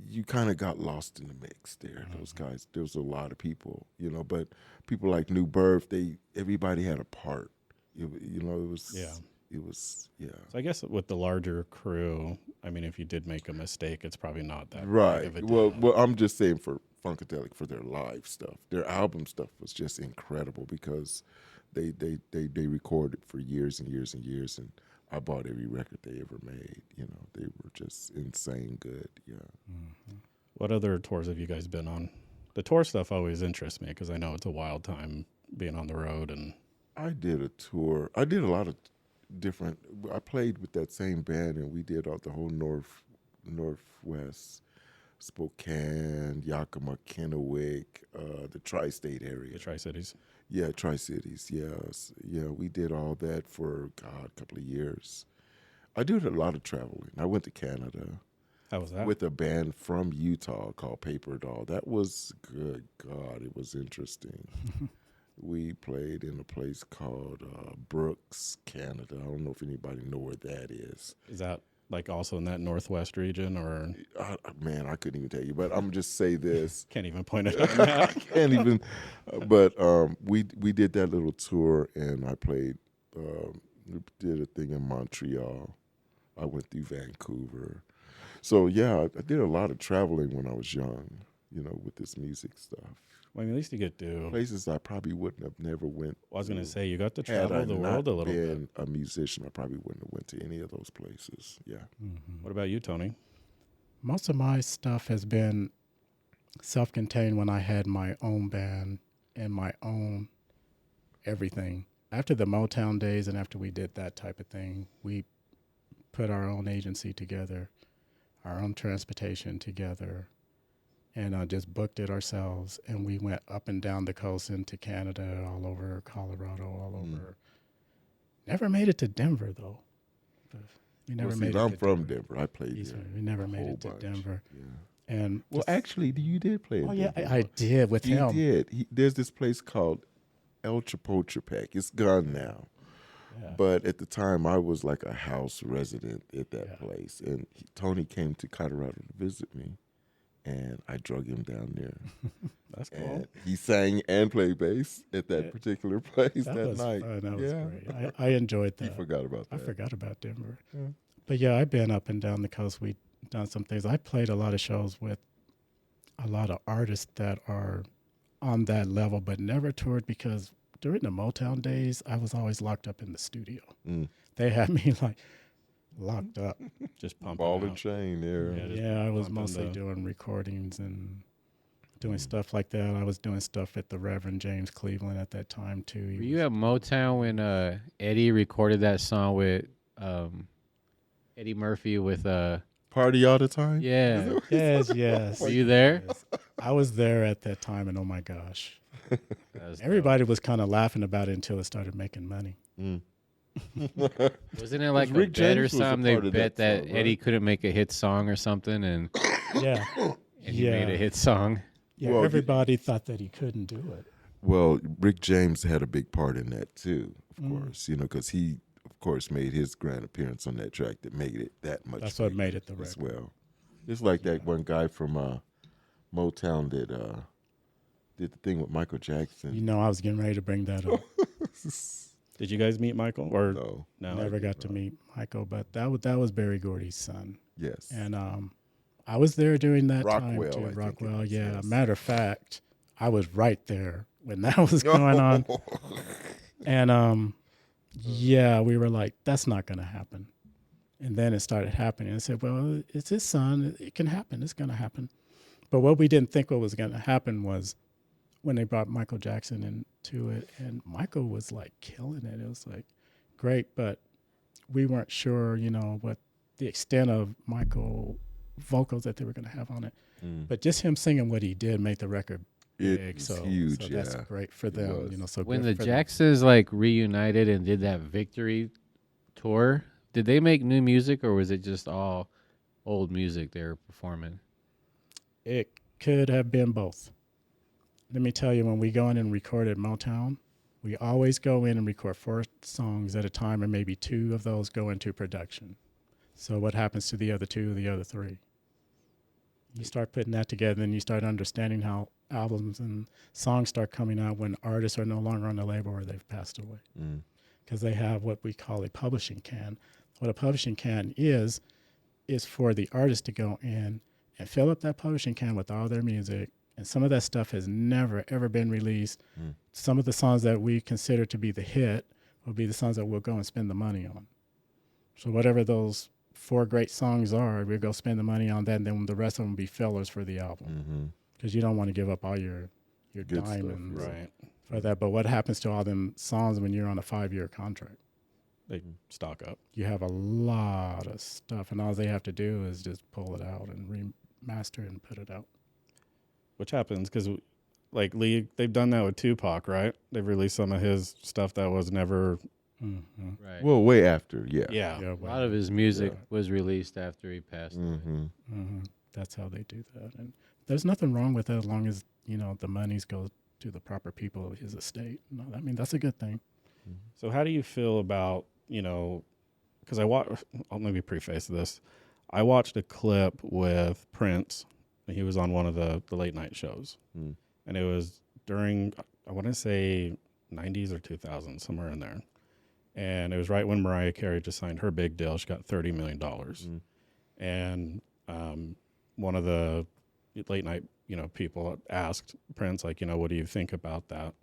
Speaker 2: you kind of got lost in the mix there. Those guys, there was a lot of people, but people like New Birth, everybody had a part. It was,
Speaker 4: Yeah.
Speaker 2: It was, yeah.
Speaker 4: So I guess with the larger crew, I mean, if you did make a mistake, it's probably not that big
Speaker 2: Right.
Speaker 4: of a
Speaker 2: Well,
Speaker 4: deal.
Speaker 2: I'm just saying for Funkadelic, for their live stuff, their album stuff was just incredible because they recorded for years and years and years, and I bought every record they ever made. They were just insane good. Yeah.
Speaker 4: What other tours have you guys been on? The tour stuff always interests me because I know it's a wild time being on the road. And
Speaker 2: I did a tour. I did a lot of different. I played with that same band, and we did all the whole Northwest, Spokane, Yakima, Kennewick, the tri-state area.
Speaker 4: the Tri-Cities.
Speaker 2: Yeah, Tri-Cities. Yes. Yeah, we did all that for, God, a couple of years. I did a lot of traveling. I went to Canada
Speaker 4: How was that?
Speaker 2: with a band from Utah called Paper Doll. That was good. God, it was interesting. We played in a place called Brooks, Canada. I don't know if anybody know where that is.
Speaker 4: Is that like also in that Northwest region, or
Speaker 2: Man, I couldn't even tell you. But I'm just say this.
Speaker 4: can't even point it out?
Speaker 2: I can't even. But we did that little tour, and I played. Did a thing in Montreal. I went through Vancouver. So yeah, I did a lot of traveling when I was young. With this music stuff.
Speaker 4: Well, I mean, at least you get to.
Speaker 2: Places I probably wouldn't have never went.
Speaker 4: I was going to say, you got to
Speaker 2: Had
Speaker 4: travel
Speaker 2: I
Speaker 4: the
Speaker 2: not
Speaker 4: world a little
Speaker 2: been
Speaker 4: bit.
Speaker 2: a musician, I probably wouldn't have went to any of those places. Yeah.
Speaker 4: What about you, Tony?
Speaker 5: Most of my stuff has been self-contained when I had my own band and my own everything. After the Motown days and after we did that type of thing, we put our own agency together, our own transportation together, and just booked it ourselves. And we went up and down the coast into Canada, all over Colorado, all over. Never made it to Denver, though. We never
Speaker 2: Well,
Speaker 5: made
Speaker 2: see,
Speaker 5: it
Speaker 2: I'm
Speaker 5: to
Speaker 2: from
Speaker 5: Denver.
Speaker 2: Denver. I played
Speaker 5: Eastern.
Speaker 2: there.
Speaker 5: We never
Speaker 2: a
Speaker 5: made
Speaker 2: whole
Speaker 5: it to
Speaker 2: bunch.
Speaker 5: Denver.
Speaker 2: Yeah.
Speaker 5: And
Speaker 2: Well, actually, you did play in
Speaker 5: oh yeah,
Speaker 2: Denver.
Speaker 5: I did with
Speaker 2: You
Speaker 5: him.
Speaker 2: did. There's this place called El Chapultepec. It's gone now.
Speaker 5: Yeah.
Speaker 2: But at the time, I was like a house resident at that
Speaker 5: Yeah.
Speaker 2: place. And Tony came to Colorado to visit me, and I drug him down there.
Speaker 4: That's cool.
Speaker 2: And he sang and played bass at that particular place that
Speaker 5: was
Speaker 2: night.
Speaker 5: fun. That was
Speaker 2: yeah.
Speaker 5: great. I enjoyed
Speaker 2: He
Speaker 5: that.
Speaker 2: forgot about
Speaker 5: I
Speaker 2: that.
Speaker 5: forgot about Denver.
Speaker 2: Yeah.
Speaker 5: But yeah, I've been up and down the coast. We've done some things. I played a lot of shows with a lot of artists that are on that level, but never toured because during the Motown days, I was always locked up in the studio.
Speaker 2: Mm.
Speaker 5: They had me like locked up.
Speaker 4: Just pumping
Speaker 2: Ball and
Speaker 4: out.
Speaker 2: chain there.
Speaker 4: Yeah, just
Speaker 5: Yeah, I was
Speaker 4: pumping
Speaker 5: mostly
Speaker 4: the-
Speaker 5: doing recordings and doing stuff like that. I was doing stuff at the Reverend James Cleveland at that time too. He
Speaker 1: Were you
Speaker 5: was-
Speaker 1: at Motown when Eddie recorded that song with Eddie Murphy with
Speaker 2: Party all the time?
Speaker 1: yeah?
Speaker 5: Yes, yes.
Speaker 1: Were you there?
Speaker 5: Yes. I was there at that time, and oh my gosh,
Speaker 1: That was dope.
Speaker 5: everybody was kind of laughing about it until it started making money.
Speaker 2: Mm.
Speaker 1: Wasn't it like a
Speaker 2: Rick
Speaker 1: bet or
Speaker 2: James was a
Speaker 1: something? They
Speaker 2: part of
Speaker 1: bet
Speaker 2: that
Speaker 1: that
Speaker 2: song,
Speaker 1: Eddie
Speaker 2: right?
Speaker 1: couldn't make a hit song or something, and
Speaker 5: Yeah,
Speaker 1: he made a hit song.
Speaker 5: Yeah,
Speaker 2: Well,
Speaker 5: everybody thought that he couldn't do it.
Speaker 2: Well, Rick James had a big part in that too, of
Speaker 5: Mm.
Speaker 2: course, because he, of course, made his grand appearance on that track that made it that much
Speaker 5: That's what
Speaker 2: bigger
Speaker 5: made it the
Speaker 2: as
Speaker 5: record.
Speaker 2: well. It's like that one guy from Motown that did the thing with Michael Jackson.
Speaker 5: You know, I was getting ready to bring that up.
Speaker 4: Did you guys meet Michael? Or
Speaker 2: No.
Speaker 4: no?
Speaker 5: Never got to meet Michael, but that was Barry Gordy's son,
Speaker 2: Yes.
Speaker 5: and I was there during that
Speaker 2: Rockwell,
Speaker 5: time
Speaker 2: I
Speaker 5: too.
Speaker 2: think it
Speaker 5: Rockwell,
Speaker 2: was,
Speaker 5: yeah.
Speaker 2: yes.
Speaker 5: Matter of fact, I was right there when that was going on, and yeah, we were like, that's not going to happen. And then it started happening. I said, well, it's his son. It can happen. It's going to happen. But what we didn't think what was going to happen was when they brought Michael Jackson into it, and Michael was like killing it. It was like great, but we weren't sure, what the extent of Michael vocals that they were going to have on it.
Speaker 2: Mm.
Speaker 5: But just him singing what he did made the record
Speaker 2: It
Speaker 5: big.
Speaker 2: was
Speaker 5: So
Speaker 2: huge,
Speaker 5: so that's
Speaker 2: yeah.
Speaker 5: great for them.
Speaker 2: was.
Speaker 5: So
Speaker 1: When
Speaker 5: good
Speaker 1: the
Speaker 5: for them.
Speaker 1: Jacksons like reunited and did that Victory tour, did they make new music or was it just all old music they were performing?
Speaker 5: It could have been both. Let me tell you, when we go in and record at Motown, we always go in and record 4 songs at a time, and maybe 2 of those go into production. So what happens to the other 2, the other 3? You start putting that together, and you start understanding how albums and songs start coming out when artists are no longer on the label or they've passed away.
Speaker 2: Mm.
Speaker 5: Because they have what we call a publishing can. What a publishing can is for the artist to go in and fill up that publishing can with all their music. And some of that stuff has never, ever been released.
Speaker 2: Mm.
Speaker 5: Some of the songs that we consider to be the hit will be the songs that we'll go and spend the money on. So whatever those 4 great songs are, we'll go spend the money on that, and then the rest of them will be fillers for the album.
Speaker 2: Mm-hmm.
Speaker 5: Because you don't want to give up all your
Speaker 2: Good stuff,
Speaker 5: diamonds
Speaker 4: Right.
Speaker 5: for that. But what happens to all them songs when you're on a 5-year contract?
Speaker 4: They stock up.
Speaker 5: You have a lot of stuff, and all they have to do is just pull it out and remaster it and put it out.
Speaker 4: Which happens because like Lee, they've done that with Tupac, right? They've released some of his stuff that was never.
Speaker 1: Right.
Speaker 2: Well, way after, yeah.
Speaker 4: Yeah.
Speaker 5: Yeah,
Speaker 1: a lot of his music was released after he passed away.
Speaker 2: Mm-hmm.
Speaker 5: That's how they do that, and there's nothing wrong with that as long as the monies go to the proper people of his estate. No, I mean that's a good thing.
Speaker 4: So how do you feel about, because I'll maybe preface this. I watched a clip with Prince. He was on one of the late night shows. And it was during, I want to say 90s or 2000s, somewhere in there. And it was right when Mariah Carey just signed her big deal. She got $30 million. And one of the late night, people asked Prince, like, what do you think about that?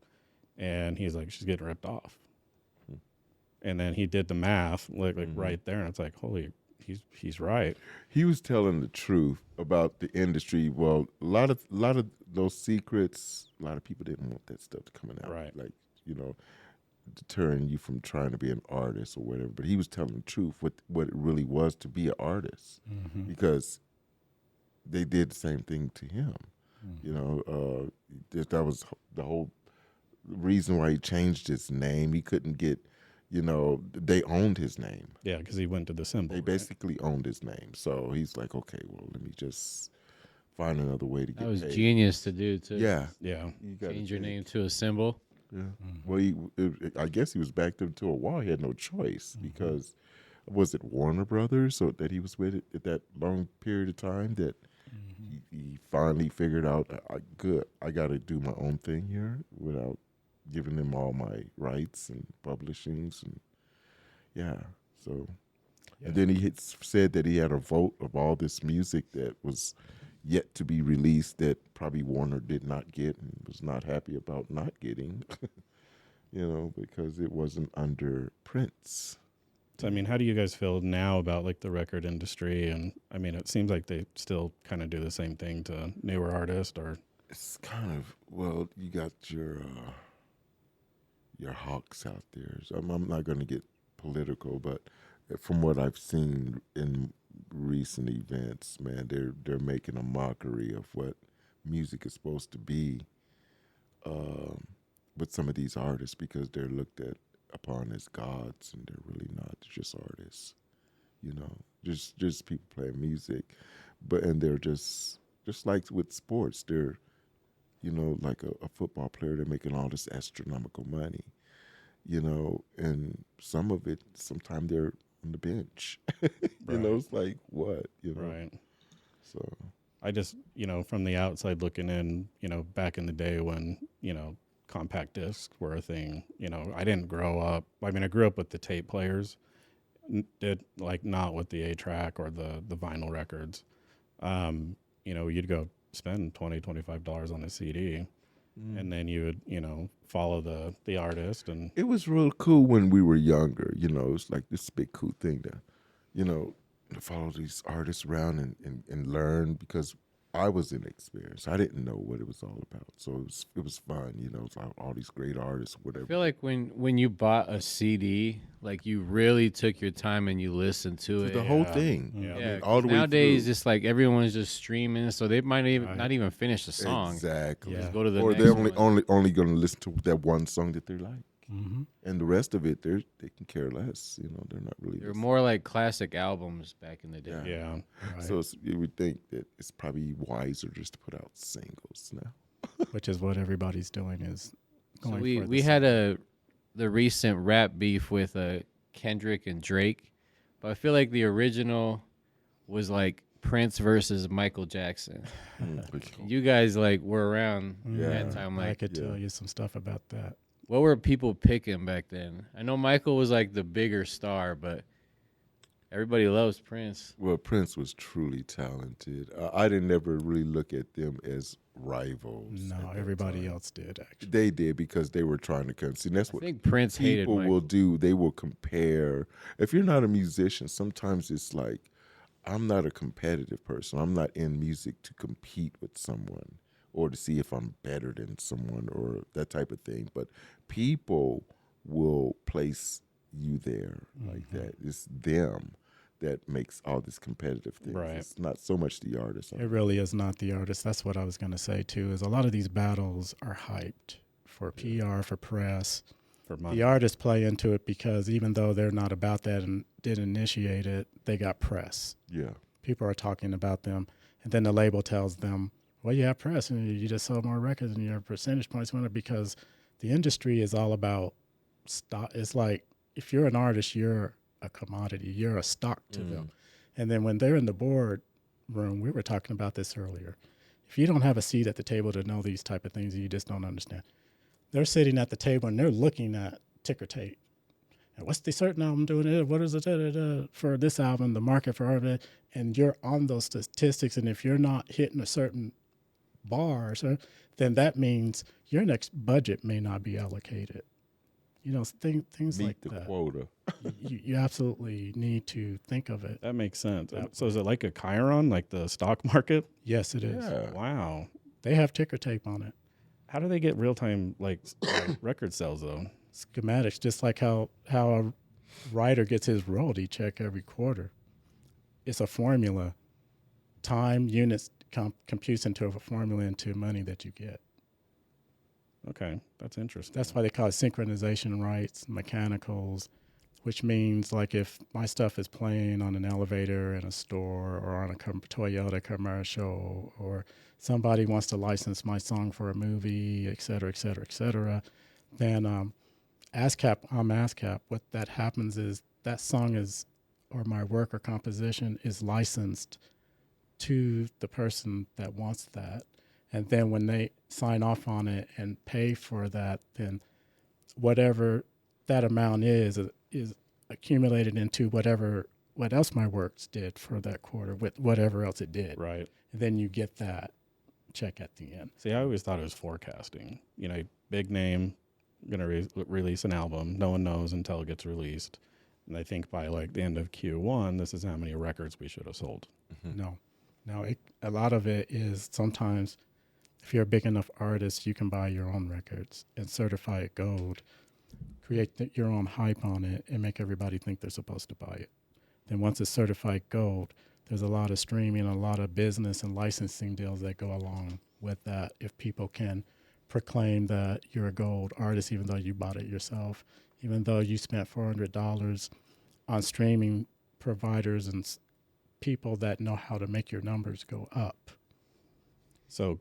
Speaker 4: And he's like, she's getting ripped off. And then he did the math, like right there, and it's like, holy, he's right.
Speaker 2: He was telling the truth about the industry. Well, a lot of those secrets, a lot of people didn't want that stuff coming out,
Speaker 4: Right.
Speaker 2: like deterring you from trying to be an artist or whatever. But he was telling the truth, what it really was to be an artist, because they did the same thing to him. That was the whole reason why he changed his name. He couldn't get. They owned his name.
Speaker 4: Yeah, because he went to the symbol.
Speaker 2: They basically owned his name. So he's like, okay, well, let me just find another way to get
Speaker 1: That was
Speaker 2: paid.
Speaker 1: genius to do, too.
Speaker 2: Yeah.
Speaker 4: Yeah.
Speaker 2: You gotta
Speaker 1: Change your
Speaker 2: think.
Speaker 1: name to a symbol.
Speaker 2: Yeah. Well, I guess he was backed up to a wall. He had no choice because, was it Warner Brothers or that he was with it at that long period of time that he finally figured out, I got to do my own thing here without giving them all my rights and publishings and and then he said that he had a vote of all this music that was yet to be released that probably Warner did not get and was not happy about not getting, because it wasn't under Prince.
Speaker 4: So, I mean, how do you guys feel now about like the record industry? And I mean, it seems like they still kind of do the same thing to newer artists, or
Speaker 2: It's kind of, well, you got your hawks out there. So I'm not going to get political, but from what I've seen in recent events, man, they're making a mockery of what music is supposed to be with some of these artists because they're looked at upon as gods, and they're really not. They're just artists, just people playing music, and they're just like with sports, they're like a football player, they're making all this astronomical money, and some of it, sometimes they're on the bench. It's like, what,
Speaker 4: right.
Speaker 2: So
Speaker 4: I just, from the outside looking in, back in the day when, compact discs were a thing, I didn't grow up. I mean, I grew up with the tape players, not with the 8-track or the vinyl records. You'd go spend $20, $25 on a CD, and then you would, follow the artist. And
Speaker 2: it was real cool when we were younger. It's like this big cool thing to, to follow these artists around and learn, because I was inexperienced. I didn't know what it was all about. So it was fun, It's like all these great artists, whatever.
Speaker 1: I feel like when you bought a CD, like you really took your time and you listened to it.
Speaker 2: The whole thing.
Speaker 4: Yeah.
Speaker 1: Yeah,
Speaker 2: all the way
Speaker 1: nowadays
Speaker 2: through.
Speaker 1: it's like everyone's just streaming, so they might even not even finish the song.
Speaker 2: Exactly.
Speaker 1: Just go to the
Speaker 2: or
Speaker 1: next
Speaker 2: they're
Speaker 1: one.
Speaker 2: only going to listen to that one song that they like,
Speaker 5: Mm-hmm.
Speaker 2: and the rest of it they can care less. They're not really.
Speaker 1: They're
Speaker 2: listening.
Speaker 1: more like classic albums back in the day.
Speaker 4: yeah.
Speaker 5: Right.
Speaker 2: So you would think that it's probably wiser just to put out singles now.
Speaker 5: Which is what everybody's doing is
Speaker 1: So
Speaker 5: going for
Speaker 1: we had the recent rap beef with Kendrick and Drake, but I feel like the original was like Prince versus Michael Jackson. You guys were around that time.
Speaker 5: I could tell you some stuff about that.
Speaker 1: What were people picking back then? I know Michael was like the bigger star, but everybody loves Prince.
Speaker 2: Well, Prince was truly talented. I didn't ever really look at them as rivals.
Speaker 5: No,
Speaker 2: at that
Speaker 5: everybody
Speaker 2: time.
Speaker 5: else did actually.
Speaker 2: They did, because they were trying to come. See, that's
Speaker 1: I
Speaker 2: what
Speaker 1: think Prince hated
Speaker 2: people
Speaker 1: Michael.
Speaker 2: will do. They will compare. If you're not a musician, sometimes it's like, I'm not a competitive person. I'm not in music to compete with someone or to see if I'm better than someone or that type of thing. But people will place you there like that. It's them that makes all these competitive things.
Speaker 4: Right.
Speaker 2: It's not so much the artist.
Speaker 5: It really is not the artist. That's what I was going to say too. Is a lot of these battles are hyped for PR, for press.
Speaker 4: For money.
Speaker 5: The artists play into it because even though they're not about that and didn't initiate it, they got press.
Speaker 2: Yeah.
Speaker 5: People are talking about them, and then the label tells them, well, you have press and you just sold more records and your percentage points went up, because the industry is all about stock. It's like if you're an artist, you're a commodity, you're a stock to them. And then when they're in the board room, we were talking about this earlier, if you don't have a seat at the table to know these type of things, you just don't understand. They're sitting at the table and they're looking at ticker tape. And what's the certain album doing? What is it for this album, the market for it? And you're on those statistics. And if you're not hitting a certain bar, then that means your next budget may not be allocated. Things
Speaker 2: Meet
Speaker 5: like
Speaker 2: the
Speaker 5: that.
Speaker 2: quota.
Speaker 5: You absolutely need to think of it.
Speaker 4: That makes sense. So is it like a Chiron, like the stock market?
Speaker 5: Yes, it is.
Speaker 2: Yeah.
Speaker 4: Wow.
Speaker 5: They have ticker tape on it.
Speaker 4: How do they get real time record sales though?
Speaker 5: Schematics, just like how a writer gets his royalty check every quarter. It's a formula. Time, units computes into a formula into money that you get.
Speaker 4: Okay, that's interesting.
Speaker 5: That's why they call it synchronization rights, mechanicals, which means like if my stuff is playing on an elevator in a store or on a Toyota commercial, or somebody wants to license my song for a movie, et cetera, then I'm ASCAP. What that happens is that song is, or my work or composition is licensed to the person that wants that. And then when they sign off on it and pay for that, then whatever that amount is accumulated into what else my works did for that quarter with whatever else it did.
Speaker 4: Right.
Speaker 5: And then you get that check at the end.
Speaker 4: See, I always thought it was forecasting. Big name, going to release an album. No one knows until it gets released. And I think by like the end of Q1, this is how many records we should have sold.
Speaker 5: No, a lot of it is sometimes if you're a big enough artist, you can buy your own records and certify it gold, create your own hype on it, and make everybody think they're supposed to buy it. Then once it's certified gold, there's a lot of streaming, a lot of business and licensing deals that go along with that. If people can proclaim that you're a gold artist, even though you bought it yourself, even though you spent $400 on streaming providers and people that know how to make your numbers go up.
Speaker 4: So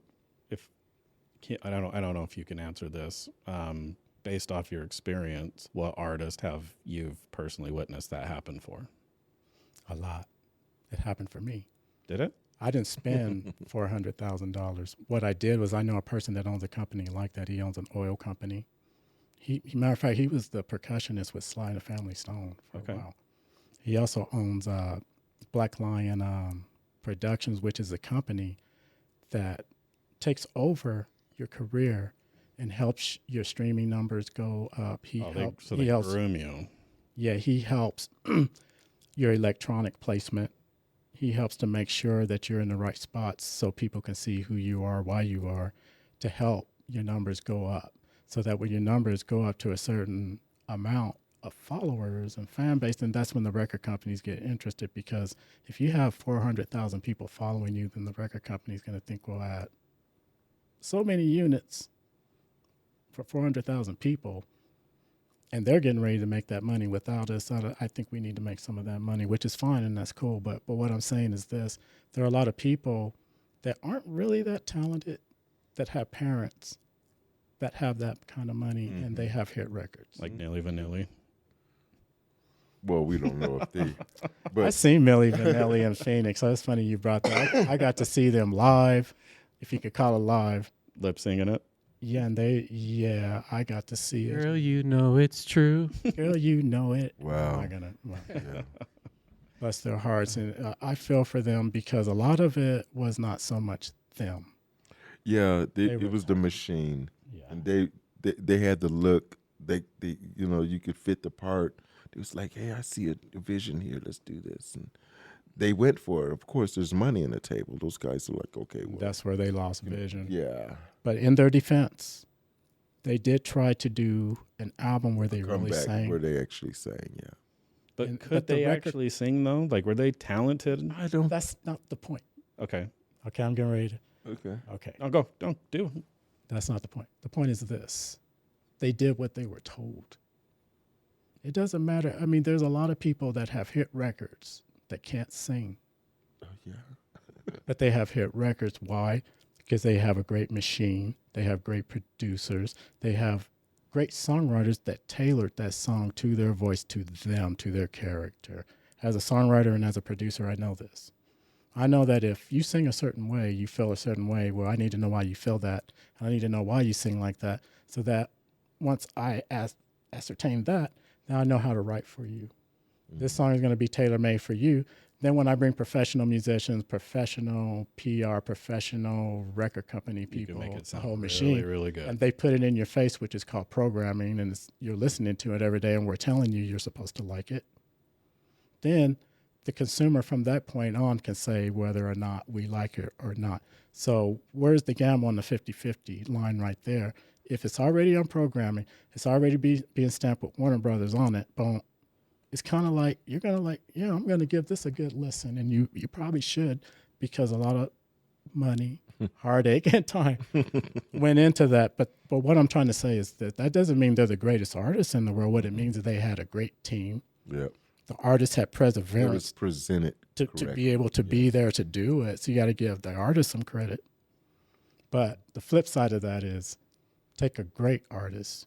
Speaker 4: I don't know if you can answer this. Based off your experience, what artist have you personally witnessed that happen for?
Speaker 5: A lot. It happened for me.
Speaker 4: Did it?
Speaker 5: I didn't spend $400,000. What I did was I know a person that owns a company like that. He owns an oil company. Matter of fact, he was the percussionist with Sly and the Family Stone for a while. He also owns Black Lion Productions, which is a company that takes over your career and helps your streaming numbers go up. He helps
Speaker 4: groom you.
Speaker 5: Yeah, he helps your electronic placement. He helps to make sure that you're in the right spots so people can see who you are, why you are, to help your numbers go up. So that when your numbers go up to a certain amount of followers and fan base, then that's when the record companies get interested, because if you have 400,000 people following you, then the record company is going to think, well, at so many units for 400,000 people, and they're getting ready to make that money without us, I think we need to make some of that money, which is fine and that's cool. But what I'm saying is this: there are a lot of people that aren't really that talented that have parents that have that kind of money and they have hit records.
Speaker 4: Like Nelly Vanilli.
Speaker 2: Well, we don't know if they. But
Speaker 5: I seen Milli Vanilli in Phoenix. So it's funny you brought that. I got to see them live, if you could call it live.
Speaker 4: Lip singing it.
Speaker 5: Yeah, and I got to see it.
Speaker 1: Girl, you know it's true.
Speaker 5: Girl, you know it.
Speaker 2: Wow.
Speaker 5: I'm not gonna,
Speaker 2: yeah.
Speaker 5: bless their hearts. And I feel for them because a lot of it was not so much them.
Speaker 2: Yeah,
Speaker 5: They
Speaker 2: it
Speaker 5: were-
Speaker 2: was the machine,
Speaker 5: Yeah.
Speaker 2: and they had the look. They you could fit the part. It was like, hey, I see a vision here. Let's do this, and they went for it. Of course, there's money in the table. Those guys are like, okay, well,
Speaker 5: That's where they lost vision.
Speaker 2: yeah,
Speaker 5: But in their defense, they did try to do an album where they
Speaker 2: come
Speaker 5: really
Speaker 2: back
Speaker 5: sang.
Speaker 2: where they actually sang. Yeah,
Speaker 4: But
Speaker 5: And-
Speaker 4: could
Speaker 5: but the
Speaker 4: they
Speaker 5: record-
Speaker 4: actually sing though? Like, were they talented?
Speaker 2: I don't.
Speaker 5: That's not the point.
Speaker 4: Okay.
Speaker 5: Okay, I'm getting ready to.
Speaker 2: Okay.
Speaker 5: Okay,
Speaker 4: I'll go. Don't do.
Speaker 5: that's not the point. The point is this: they did what they were told. It doesn't matter. I mean, there's a lot of people that have hit records that can't sing,
Speaker 2: Oh, yeah.
Speaker 5: but they have hit records. Why? Because they have a great machine. They have great producers. They have great songwriters that tailored that song to their voice, to them, to their character. As a songwriter and as a producer, I know this. I know that if you sing a certain way, you feel a certain way. Well, I need to know why you feel that. I need to know why you sing like that, so that once I ascertain that, now I know how to write for you. This song is going to be tailor-made for you. Then when I bring professional musicians, professional PR, professional record company
Speaker 4: You
Speaker 5: people,
Speaker 4: can make it
Speaker 5: the
Speaker 4: sound
Speaker 5: whole
Speaker 4: really,
Speaker 5: machine,
Speaker 4: really good.
Speaker 5: and they put it in your face, which is called programming, and you're listening to it every day, and we're telling you you're supposed to like it. Then the consumer from that point on can say whether or not we like it or not. So where's the gamble on the 50-50 line right there? If it's already on programming, it's already being stamped with Warner Brothers on it, boom. It's kind of like, you're going to like, yeah, I'm going to give this a good listen. And you probably should, because a lot of money, heartache, and time went into that. But what I'm trying to say is that doesn't mean they're the greatest artists in the world. What it means is they had a great team.
Speaker 2: Yeah.
Speaker 5: The artists had
Speaker 2: It was
Speaker 5: perseverance
Speaker 2: presented
Speaker 5: to be able to be there to do it. So you got to give the artist some credit. But the flip side of that is take a great artist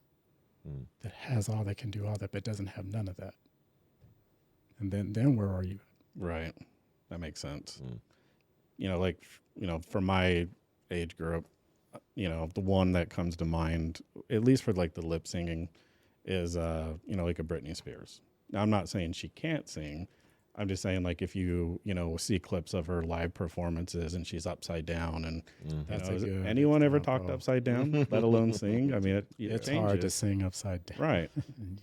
Speaker 5: that has all that, can do all that, but doesn't have none of that. And then where are you?
Speaker 4: Right. That makes sense. You know, like, you know, for my age group, you know, the one that comes to mind, at least for like the lip singing, is, you know, like a Britney Spears. Now, I'm not saying she can't sing. I'm just saying, like, if you know, see clips of her live performances and she's upside down, and
Speaker 5: That's
Speaker 4: you know,
Speaker 5: a good
Speaker 4: anyone ever
Speaker 5: example.
Speaker 4: talked upside down, let alone sing? I mean, it
Speaker 5: It's
Speaker 4: changes.
Speaker 5: hard to sing upside down.
Speaker 4: Right.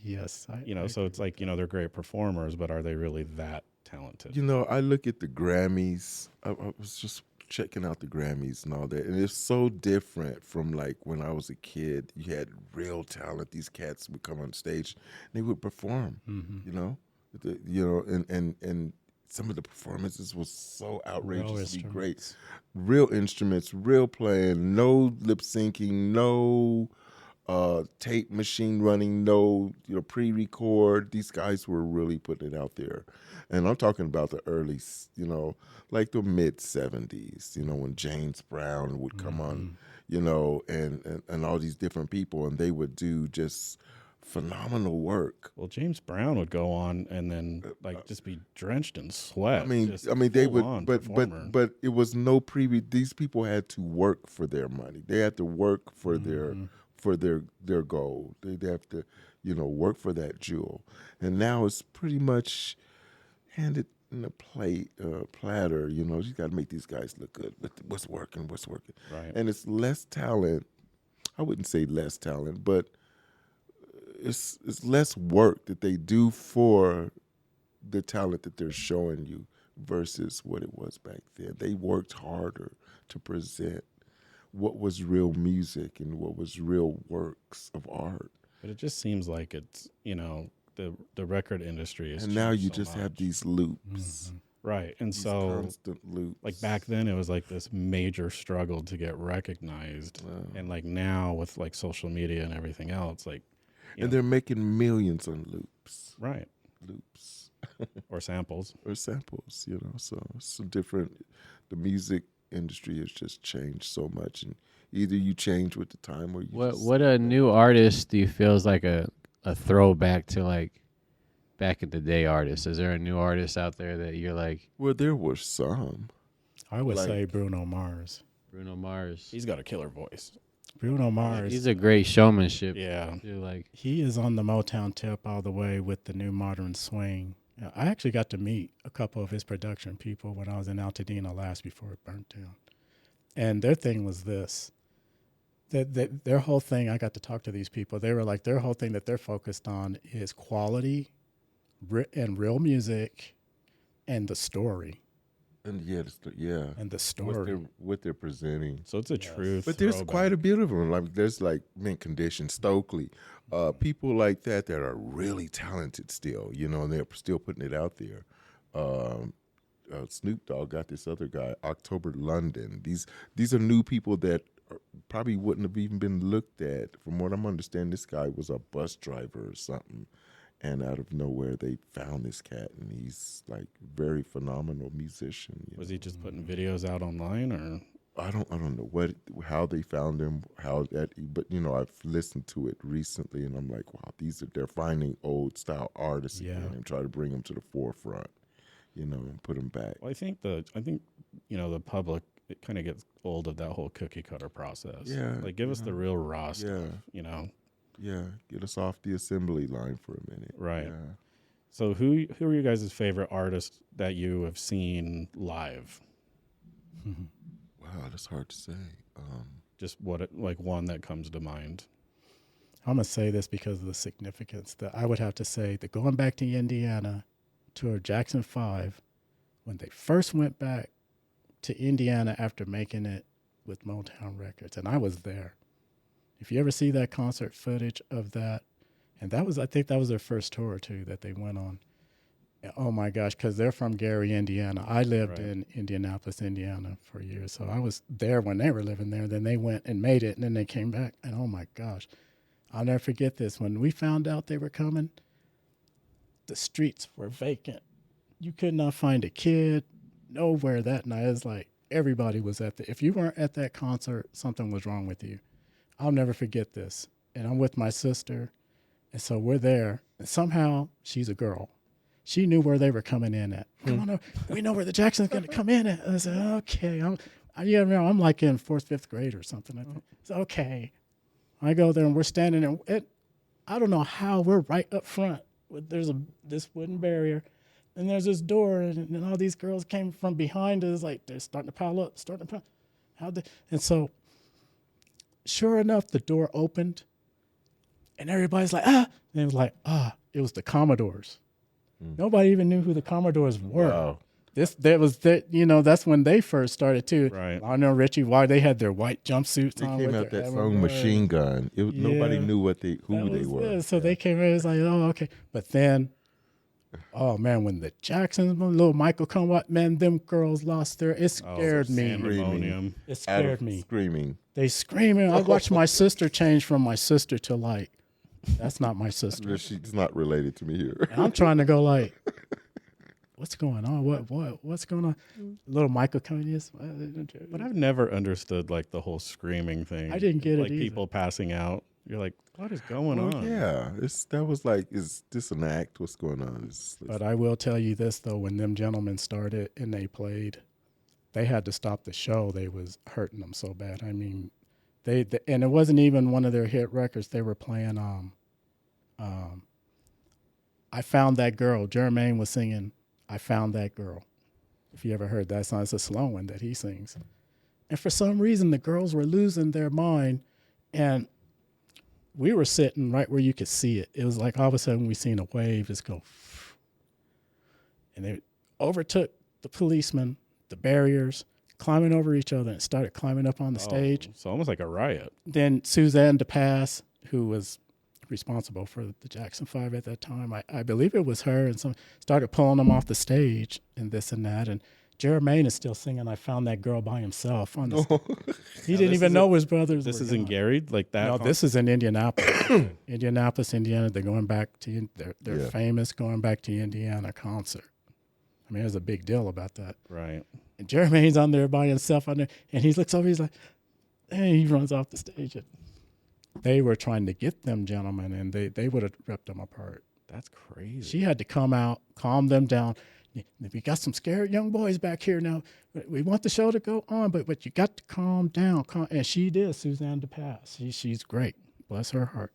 Speaker 5: Yes.
Speaker 4: You know, so it's like, you know, they're great performers, but are they really that talented?
Speaker 2: You know, I look at the Grammys. I was just checking out the Grammys and all that, and it's so different from like when I was a kid. You had real talent. These cats would come on stage, and they would perform. You know, and some of the performances was so outrageously great. Real instruments, real playing, no lip syncing, no tape machine running, no pre-record. These guys were really putting it out there, and I'm talking about the early, like the mid '70s. When James Brown would come on, and all these different people, and they would do just phenomenal work.
Speaker 4: Well, James Brown would go on and then like just be drenched in sweat.
Speaker 2: I mean,
Speaker 4: just
Speaker 2: they would,
Speaker 4: full-on
Speaker 2: but
Speaker 4: performer.
Speaker 2: but it was no preview. These people had to work for their money. They had to work for their goal. They have to, work for that jewel. And now it's pretty much handed in a platter. You got to make these guys look good. But what's working?
Speaker 4: Right.
Speaker 2: And it's less talent. I wouldn't say less talent, but it's less work that they do for the talent that they're showing you versus what it was back then. They worked harder to present what was real music and what was real works of art.
Speaker 4: But it just seems like it's, the record industry is.
Speaker 2: And now you
Speaker 4: so
Speaker 2: just have
Speaker 4: much.
Speaker 2: these loops.
Speaker 4: Right. And
Speaker 2: These
Speaker 4: so
Speaker 2: constant loops.
Speaker 4: like back then it was like this major struggle to get recognized. And like now with like social media and everything else, like
Speaker 2: and they're making millions on loops.
Speaker 4: right.
Speaker 2: Loops.
Speaker 4: Or samples.
Speaker 2: Or samples, so it's so different. The music industry has just changed so much, and either you change with the time or you
Speaker 1: What a new artist do you feel is like a throwback to like back in the day artists? Is there a new artist out there that you're like?
Speaker 2: Well, there were some.
Speaker 5: I would
Speaker 2: Like-
Speaker 5: say Bruno Mars.
Speaker 1: Bruno Mars.
Speaker 4: He's got a killer voice.
Speaker 5: Bruno Mars.
Speaker 1: He's a great showmanship.
Speaker 4: Yeah.
Speaker 1: Too, like
Speaker 5: He is on the Motown tip all the way with the new modern swing. I actually got to meet a couple of his production people when I was in Altadena last before it burnt down. And their thing was this. That their whole thing, I got to talk to these people. They were like, their whole thing that they're focused on is quality and real music and the story.
Speaker 2: And yeah,
Speaker 5: and the story.
Speaker 2: what they're presenting.
Speaker 4: So it's a true.
Speaker 2: But there's
Speaker 4: throwback.
Speaker 2: quite a bit of them. Like there's like Mint Condition, Stokely, people like that are really talented still. You know, and they're still putting it out there. Snoop Dogg got this other guy, October London. These are new people that probably wouldn't have even been looked at. From what I'm understanding, this guy was a bus driver or something, and out of nowhere they found this cat, and he's like very phenomenal musician.
Speaker 4: Was he just putting videos out online, or
Speaker 2: I don't know how they found him, but you know, I've listened to it recently, and I'm like, wow, they're finding old style artists again and try to bring them to the forefront, you know, and put them back.
Speaker 4: Well, I think you know, the public, it kind of gets old of that whole cookie cutter process.
Speaker 2: Yeah,
Speaker 4: like give us the real raw stuff. You know.
Speaker 2: Yeah, get us off the assembly line for a minute.
Speaker 4: Right.
Speaker 2: Yeah.
Speaker 4: So who are you guys' favorite artists that you have seen live?
Speaker 2: Wow, that's hard to say.
Speaker 4: Just one that comes to mind.
Speaker 5: I'm going to say this because of the significance that I would have to say that going back to Indiana to Jackson 5, when they first went back to Indiana after making it with Motown Records, and I was there. If you ever see that concert footage of that, and I think that was their first tour too that they went on. Oh my gosh, because they're from Gary, Indiana. I lived in Indianapolis, Indiana for years, so I was there when they were living there. Then they went and made it, and then they came back, and oh my gosh, I'll never forget this. When we found out they were coming, the streets were vacant. You could not find a kid nowhere that night. It was like everybody was if you weren't at that concert, something was wrong with you. I'll never forget this. And I'm with my sister, and so we're there, and somehow she's a girl. She knew where they were coming in at. Come on, we know where the Jackson's going to come in at. And I said, okay. I'm like in 4th, 5th grade or something. I think. It's okay. I go there, and we're standing there. I don't know how we're right up front. There's this wooden barrier, and there's this door, and all these girls came from behind us, like they're starting to pile up, and so sure enough, the door opened, and everybody's like, ah. And it was like, it was the Commodores. Nobody even knew who the Commodores were.
Speaker 2: Wow.
Speaker 5: That's when they first started too.
Speaker 4: Right.
Speaker 5: I know Richie, why they had their white jumpsuits
Speaker 2: They
Speaker 5: on.
Speaker 2: came out that song Machine Gun. Nobody knew who they were.
Speaker 5: So they came in, it was like, oh, okay. But then, oh man, when the Jacksons, little Michael come up, man, them girls lost it scared me.
Speaker 4: Pandemonium.
Speaker 5: It scared me.
Speaker 2: Screaming.
Speaker 5: They screaming. I watched my sister change from my sister to like, that's not my sister.
Speaker 2: She's not related to me here.
Speaker 5: And I'm trying to go like, what's going on? What's going on? Little Michael coming in.
Speaker 4: But I've never understood like the whole screaming thing.
Speaker 5: I didn't get it
Speaker 4: like
Speaker 5: either.
Speaker 4: people passing out. You're like, what is going on?
Speaker 2: Yeah, that was like, is this an act? What's going on?
Speaker 5: But I will tell you this though, when them gentlemen started and they played, they had to stop the show. They was hurting them so bad. I mean, and it wasn't even one of their hit records. They were playing I Found That Girl. Jermaine was singing I Found That Girl. If you ever heard that song, it's a slow one that he sings. And for some reason, the girls were losing their mind, and we were sitting right where you could see it. It was like all of a sudden we seen a wave just go, and they overtook the policemen, the barriers, climbing over each other, and started climbing up on the stage.
Speaker 4: It's almost like a riot.
Speaker 5: Then Suzanne DePass, who was responsible for the Jackson 5 at that time, I believe it was her, and some started pulling them off the stage and this and that. And Jermaine is still singing I Found That Girl by himself on the He didn't even know his brothers
Speaker 4: This
Speaker 5: were
Speaker 4: is in
Speaker 5: gone.
Speaker 4: Gary, like that.
Speaker 5: No, this is in Indianapolis. Indianapolis, Indiana. They're going back to they're famous going back to Indiana concert. I mean, there's a big deal about that.
Speaker 4: Right.
Speaker 5: And Jermaine's on there by himself on there, and he looks over, he's like, and he runs off the stage. They were trying to get them gentlemen, and they would have ripped them apart.
Speaker 4: That's crazy.
Speaker 5: She had to come out, calm them down. We got some scared young boys back here now. We want the show to go on, but you got to calm down. And she did, Suzanne DePass. She's great. Bless her heart.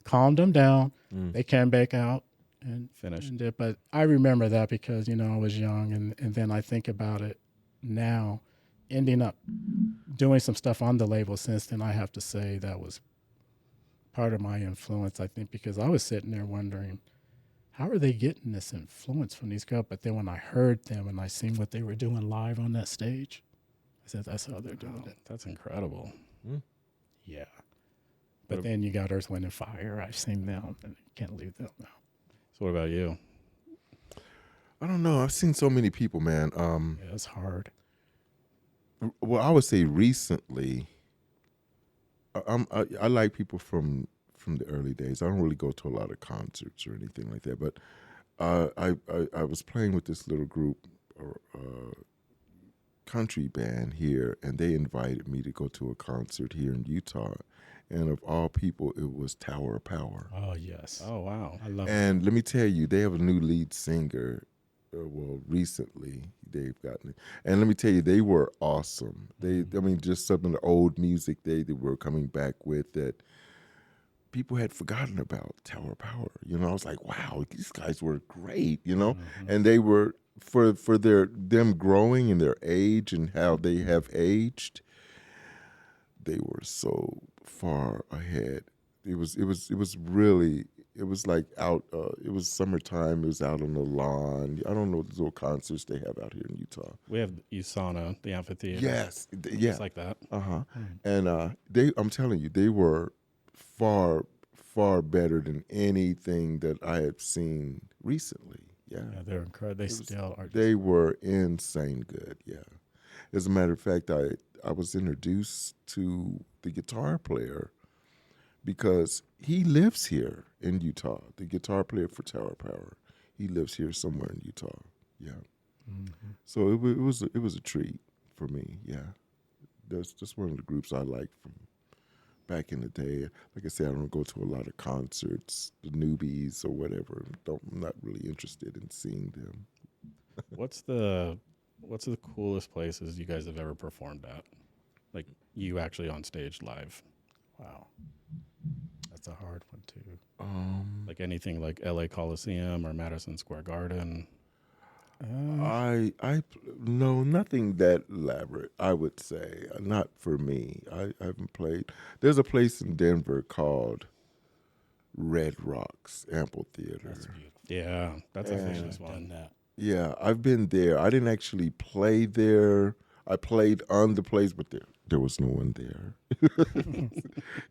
Speaker 5: Calmed them down. They came back out and
Speaker 4: finished.
Speaker 5: But I remember that because, I was young, and then I think about it now, ending up doing some stuff on the label since then. I have to say that was part of my influence, I think, because I was sitting there wondering, how are they getting this influence from these girls? But then when I heard them and I seen what they were doing live on that stage, I said, that's how they're doing it.
Speaker 4: That's incredible.
Speaker 5: Yeah. But then you got Earth, Wind, and Fire. I've seen them and can't leave them now.
Speaker 4: So what about you?
Speaker 2: I don't know. I've seen so many people, man.
Speaker 5: Yeah, it's hard.
Speaker 2: Well, I would say recently, I like people from the early days. I don't really go to a lot of concerts or anything like that. But I was playing with this little group, country band here, and they invited me to go to a concert here in Utah. And of all people, it was Tower of Power.
Speaker 5: Oh, yes.
Speaker 4: Oh, wow.
Speaker 5: I love it.
Speaker 2: And let me tell you, they have a new lead singer. Well, recently they've gotten it. And let me tell you, they were awesome. Just some of the old music they were coming back with that people had forgotten about. Tower of Power. I was like, wow, these guys were great, And they were, for them growing in their age and how they have aged, they were so far ahead. It was really, it was like out, it was summertime, it was out on the lawn. I don't know those little concerts they have out here in Utah.
Speaker 4: We have USANA, the amphitheater.
Speaker 2: Yes. Yeah.
Speaker 4: It's like that.
Speaker 2: Uh-huh. And I'm telling you, they were far, far better than anything that I have seen recently. Yeah.
Speaker 5: Yeah, they're incredible. They still are.
Speaker 2: They were insane good, yeah. As a matter of fact, I was introduced to the guitar player because he lives here in Utah. The guitar player for Tower Power, he lives here somewhere in Utah. Yeah. Mm-hmm. So it was a treat for me. Yeah, that's just one of the groups I like from back in the day. Like I said, I don't go to a lot of concerts, the newbies or whatever. I'm not really interested in seeing them.
Speaker 4: What's the coolest places you guys have ever performed at? Like you actually on stage live?
Speaker 5: Wow. That's a hard one, too.
Speaker 4: Like anything like LA Coliseum or Madison Square Garden?
Speaker 2: No, nothing that elaborate, I would say. Not for me. I haven't played. There's a place in Denver called Red Rocks Amphitheater.
Speaker 5: That's beautiful.
Speaker 4: Yeah, that's a famous
Speaker 5: Done
Speaker 4: one.
Speaker 5: that.
Speaker 2: Yeah, I've been there. I didn't actually play there. I played on the place, but there was no one there.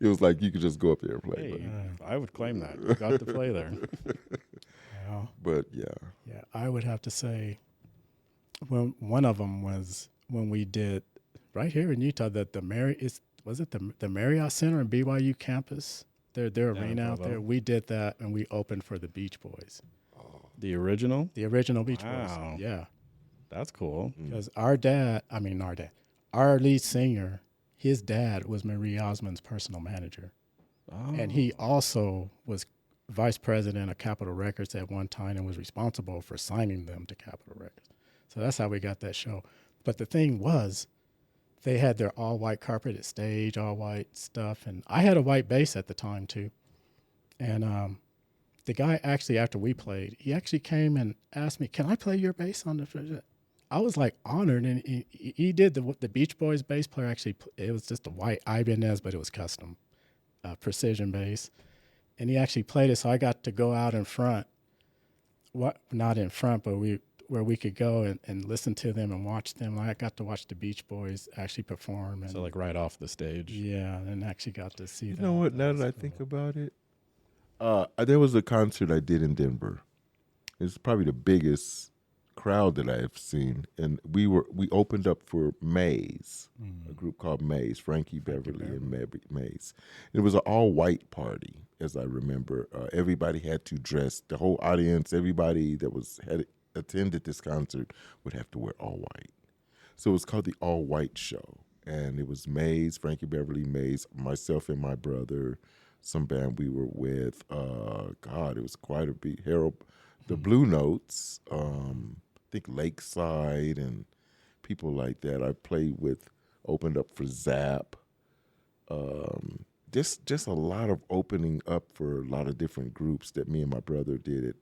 Speaker 2: It was like you could just go up there and play.
Speaker 4: Hey, I would claim that. You got to play there.
Speaker 2: But yeah.
Speaker 5: Yeah, I would have to say, well, one of them was when we did right here in Utah that the Marriott Center and BYU campus, their arena out there. We did that and we opened for the Beach Boys.
Speaker 4: The original
Speaker 5: Beach
Speaker 4: Wow.
Speaker 5: Boys. Yeah.
Speaker 4: That's cool.
Speaker 5: Because our lead singer, his dad was Marie Osmond's personal manager.
Speaker 4: Oh.
Speaker 5: And he also was vice president of Capitol Records at one time and was responsible for signing them to Capitol Records. So that's how we got that show. But the thing was, they had their all-white carpeted stage, all-white stuff. And I had a white bass at the time, too. And the guy actually, after we played, he actually came and asked me, can I play your bass on the... I was like honored, and he did the Beach Boys bass player. Actually, it was just a white Ibanez, but it was custom, precision bass, and he actually played it. So I got to go out in front, not in front, but where we could go and listen to them and watch them. I got to watch the Beach Boys actually perform. And,
Speaker 4: So like right off the stage.
Speaker 5: Yeah, and actually got to see them.
Speaker 2: You know what? Now that I think about it, there was a concert I did in Denver. It's probably the biggest crowd that I have seen, and we opened up for Maze, a group called Maze, Frankie Beverly and Maze. It was an all-white party, as I remember. Everybody had to dress. The whole audience, everybody that had attended this concert would have to wear all white. So it was called the All White Show, and it was Maze, Frankie Beverly, Maze, myself and my brother, some band we were with. It was quite a big Harold. The Blue Notes, I think Lakeside and people like that. I opened up for Zap. Just a lot of opening up for a lot of different groups that me and my brother did at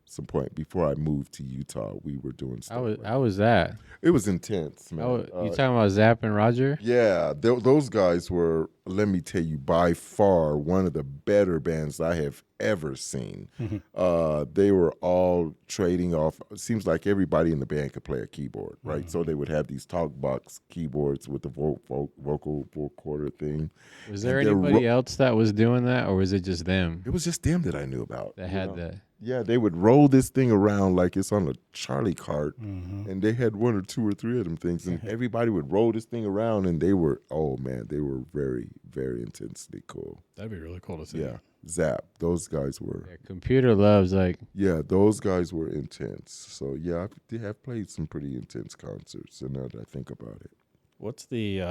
Speaker 2: some point before I moved to Utah. We were doing stuff.
Speaker 1: How was that?
Speaker 2: It was intense, man.
Speaker 1: You talking about Zapp and Roger?
Speaker 2: Yeah, those guys were, let me tell you, by far one of the better bands I have ever seen. They were all trading off. It seems like everybody in the band could play a keyboard, right? So they would have these talk box keyboards with the vocal recorder thing.
Speaker 1: Was there anybody else that was doing that, or was it just them
Speaker 2: It was just them that I knew about.
Speaker 1: that had that?
Speaker 2: Yeah, they would roll this thing around like it's on a Charlie cart, and they had 1 or 2 or 3 of them things, and everybody would roll this thing around, and they were, oh man, they were very, very intensely cool.
Speaker 5: That'd be really cool to see.
Speaker 2: Yeah, Zapp, those guys were.
Speaker 1: Yeah, Computer Loves, like,
Speaker 2: Yeah, those guys were intense. So yeah, they have played some pretty intense concerts, and now that I think about it.
Speaker 4: What's the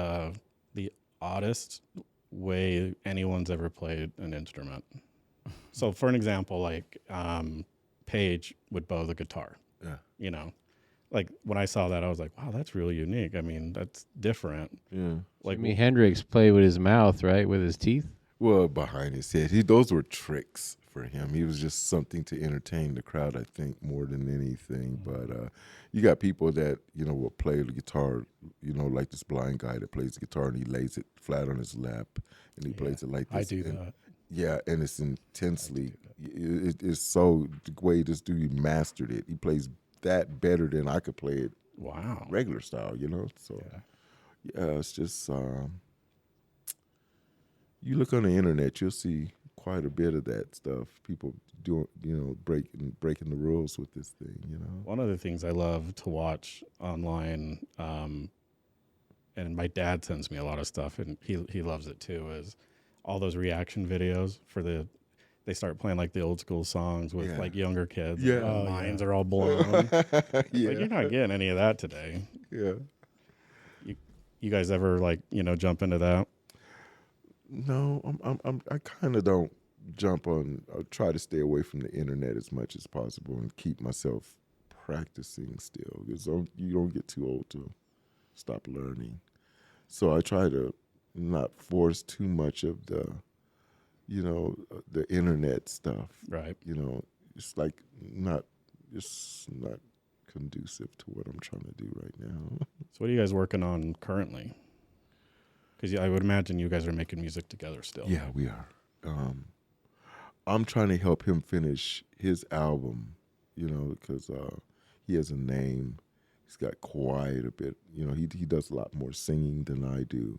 Speaker 4: oddest way anyone's ever played an instrument? So, for an example, like Paige would bow the guitar.
Speaker 2: Yeah.
Speaker 4: You know, like when I saw that, I was like, wow, that's really unique. I mean, that's different.
Speaker 2: Yeah.
Speaker 4: Like,
Speaker 1: Jimi Hendrix played with his mouth, right, with his teeth.
Speaker 2: Well, behind his head, those were tricks for him. He was just something to entertain the crowd, I think, more than anything. But you got people that, will play the guitar, like this blind guy that plays the guitar and he lays it flat on his lap and he plays it like this.
Speaker 5: I do that.
Speaker 2: Yeah, and it's intensely. It's so, the way this dude mastered it. He plays that better than I could play it
Speaker 4: wow.
Speaker 2: regular style, So, yeah, it's just, you look on the internet, you'll see quite a bit of that stuff. People doing, breaking the rules with this thing,
Speaker 4: One of the things I love to watch online, and my dad sends me a lot of stuff, and he loves it too, is all those reaction videos they start playing like the old school songs with like younger kids.
Speaker 2: Yeah.
Speaker 4: And their minds are all blown.
Speaker 2: Yeah.
Speaker 4: Like, you're not getting any of that today.
Speaker 2: Yeah.
Speaker 4: You guys ever jump into that?
Speaker 2: No, I kind of don't jump on. I try to stay away from the internet as much as possible and keep myself practicing still, because you don't get too old to stop learning. So I try to not force too much of the internet stuff.
Speaker 4: Right.
Speaker 2: It's like it's not conducive to what I'm trying to do right now.
Speaker 4: So what are you guys working on currently? Because I would imagine you guys are making music together still.
Speaker 2: Yeah, we are. I'm trying to help him finish his album, because he has a name. He's got quiet a bit. He does a lot more singing than I do.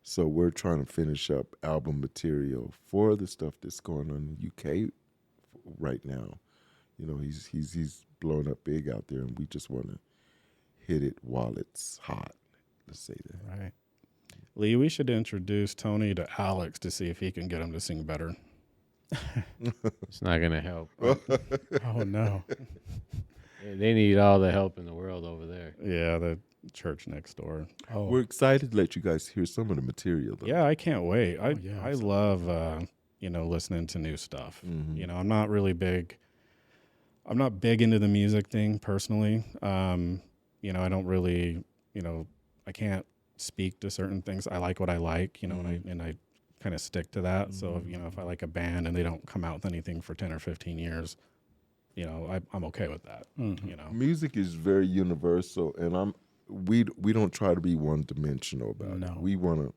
Speaker 2: So we're trying to finish up album material for the stuff that's going on in the UK right now. He's blowing up big out there, and we just want to hit it while it's hot. Let's say that.
Speaker 4: Right. Lee, we should introduce Tony to Alex to see if he can get him to sing better.
Speaker 1: It's not going to help.
Speaker 5: Oh, no.
Speaker 1: They need all the help in the world over there.
Speaker 4: Yeah, the church next door.
Speaker 5: Oh,
Speaker 2: We're excited to let you guys hear some of the material, though.
Speaker 4: Yeah, I can't wait. I
Speaker 5: yeah,
Speaker 4: love listening to new stuff.
Speaker 2: Mhm.
Speaker 4: I'm not really big. I'm not big into the music thing personally. I don't really, I can't speak to certain things. I like what I like, and I kind of stick to that. So if I like a band and they don't come out with anything for 10 or 15 years, I'm okay with that.
Speaker 2: Music is very universal, and we don't try to be one-dimensional about
Speaker 5: No.
Speaker 2: it. We want to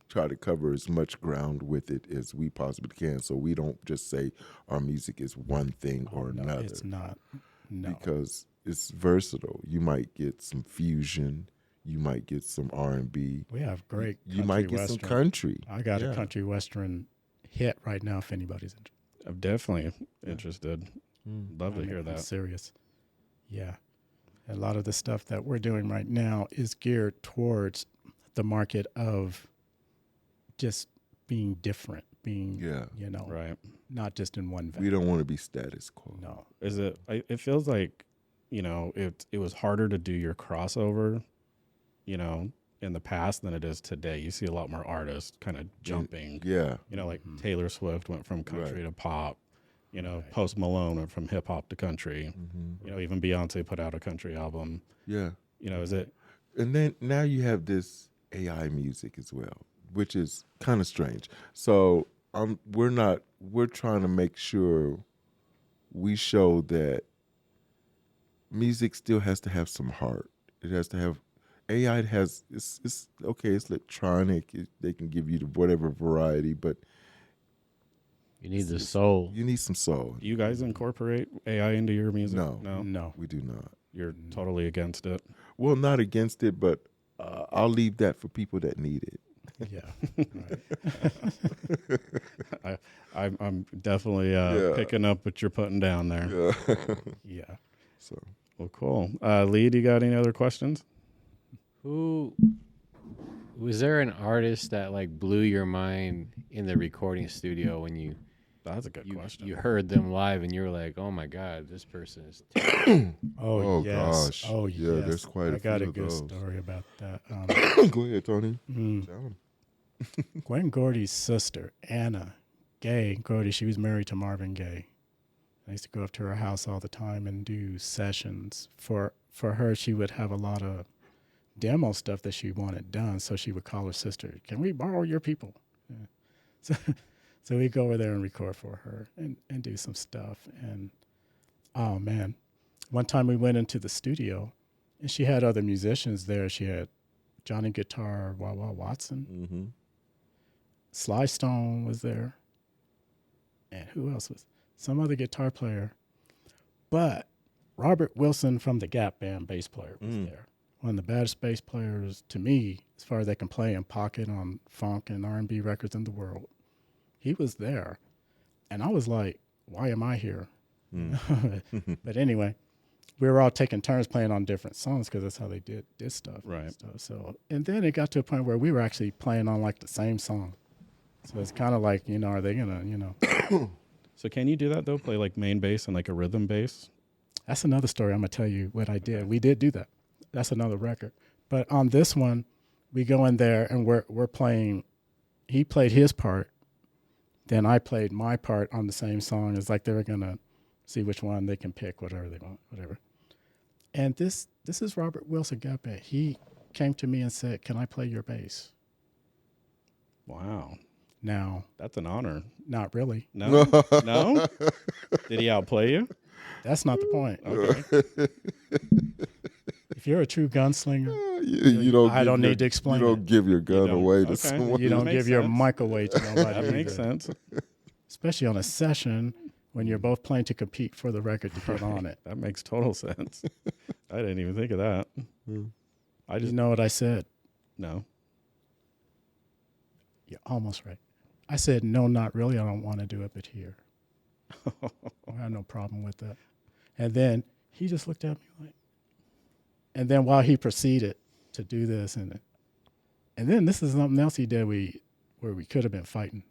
Speaker 2: try to cover as much ground with it as we possibly can, so we don't just say our music is one thing or
Speaker 5: no,
Speaker 2: another.
Speaker 5: it's not. No.
Speaker 2: Because it's versatile. You might get some fusion, you might get some R&B,
Speaker 5: We have great
Speaker 2: you
Speaker 5: country
Speaker 2: might get
Speaker 5: western.
Speaker 2: some country.
Speaker 5: I got
Speaker 2: Yeah.
Speaker 5: a country western hit right now if anybody's interested.
Speaker 4: I'm definitely interested. Love to hear
Speaker 5: I'm
Speaker 4: that.
Speaker 5: serious. Yeah. A lot of the stuff that we're doing right now is geared towards the market of just being different, being,
Speaker 2: Yeah.
Speaker 4: Right.
Speaker 5: not just in one
Speaker 2: We
Speaker 5: venue.
Speaker 2: don't want to be status quo.
Speaker 5: No.
Speaker 4: Is it? It feels like, it was harder to do your crossover, in the past than it is today. You see a lot more artists kind of jumping.
Speaker 2: Yeah.
Speaker 4: Like Taylor Swift went from country
Speaker 2: Right.
Speaker 4: to pop. Post Malone went from hip hop to country. Even Beyonce put out a country album.
Speaker 2: Yeah.
Speaker 4: Is it?
Speaker 2: And then now you have this AI music as well, which is kind of strange. So we're trying to make sure we showed that music still has to have some heart. It has to have AI. It's okay. It's electronic. They can give you the whatever variety, but
Speaker 1: You need the soul.
Speaker 2: you need some soul.
Speaker 4: Do you guys incorporate AI into your music?
Speaker 2: No.
Speaker 5: No.
Speaker 2: We do not.
Speaker 4: You're totally against it.
Speaker 2: Well, not against it, but I'll leave that for people that need it.
Speaker 5: Yeah. Right.
Speaker 4: I'm definitely picking up what you're putting down there.
Speaker 2: Yeah.
Speaker 5: Yeah.
Speaker 2: So
Speaker 4: Well, cool. Lee, do you got any other questions?
Speaker 1: Who was there an artist that like blew your mind in the recording studio when you
Speaker 4: That's a good question.
Speaker 1: you heard them live and you were like, oh my god, this person is
Speaker 2: Oh,
Speaker 5: yes.
Speaker 2: gosh.
Speaker 5: Oh
Speaker 2: Yeah,
Speaker 5: yes.
Speaker 2: there's quite a
Speaker 5: I got
Speaker 2: few
Speaker 5: a
Speaker 2: of
Speaker 5: good
Speaker 2: those.
Speaker 5: story about that.
Speaker 2: go ahead, Tony.
Speaker 5: Mm.
Speaker 2: Tell 'em.
Speaker 5: Gwen Gordy's sister, Anna Gaye Gordy, she was married to Marvin Gaye. I used to go up to her house all the time and do sessions. For her, she would have a lot of demo stuff that she wanted done, so she would call her sister, can we borrow your people? Yeah. So we'd go over there and record for her and do some stuff. And, oh, man, one time we went into the studio, and she had other musicians there. She had Johnny Guitar, Wah-Wah Watson.
Speaker 2: Mm-hmm.
Speaker 5: Sly Stone was there. And who else was? Some other guitar player. But Robert Wilson from the Gap Band, bass player, was there. One of the baddest bass players to me, as far as they can play in pocket on funk and R&B records in the world. He was there. And I was like, why am I here? But anyway, we were all taking turns playing on different songs because that's how they did stuff.
Speaker 4: Right.
Speaker 5: And stuff. So, and then it got to a point where we were actually playing on like the same song. So it's kind of like, are they going to,
Speaker 4: So can you do that, though? Play like main bass and like a rhythm bass?
Speaker 5: That's another story. I'm going to tell you what I did. We did do that. That's another record. But on this one, we go in there and we're playing. He played his part. Then I played my part on the same song. It's like they were going to see which one they can pick, whatever they want, whatever. And this is Robert Wilson Gap Band. He came to me and said, can I play your bass?
Speaker 4: Wow.
Speaker 5: Now,
Speaker 4: That's an honor.
Speaker 5: not really.
Speaker 4: No? No? Did he outplay you?
Speaker 5: That's not the point.
Speaker 4: Okay.
Speaker 5: If you're a true gunslinger,
Speaker 2: You don't.
Speaker 5: I don't need to explain
Speaker 2: You don't give your gun
Speaker 4: don't.
Speaker 2: away to
Speaker 4: Okay.
Speaker 2: someone.
Speaker 5: you don't
Speaker 4: makes
Speaker 5: give your
Speaker 4: sense.
Speaker 5: mic away to nobody.
Speaker 4: That makes
Speaker 5: either.
Speaker 4: sense.
Speaker 5: Especially on a session when you're both playing to compete for the record to get on it.
Speaker 4: That makes total sense. I didn't even think of that. I
Speaker 5: You
Speaker 4: just
Speaker 5: know what I said?
Speaker 4: no.
Speaker 5: You're almost right. I said, no, not really. I don't want to do it, but here. I have no problem with that. And then he just looked at me like, and then while he proceeded to do this, and then this is something else he did where we could have been fighting.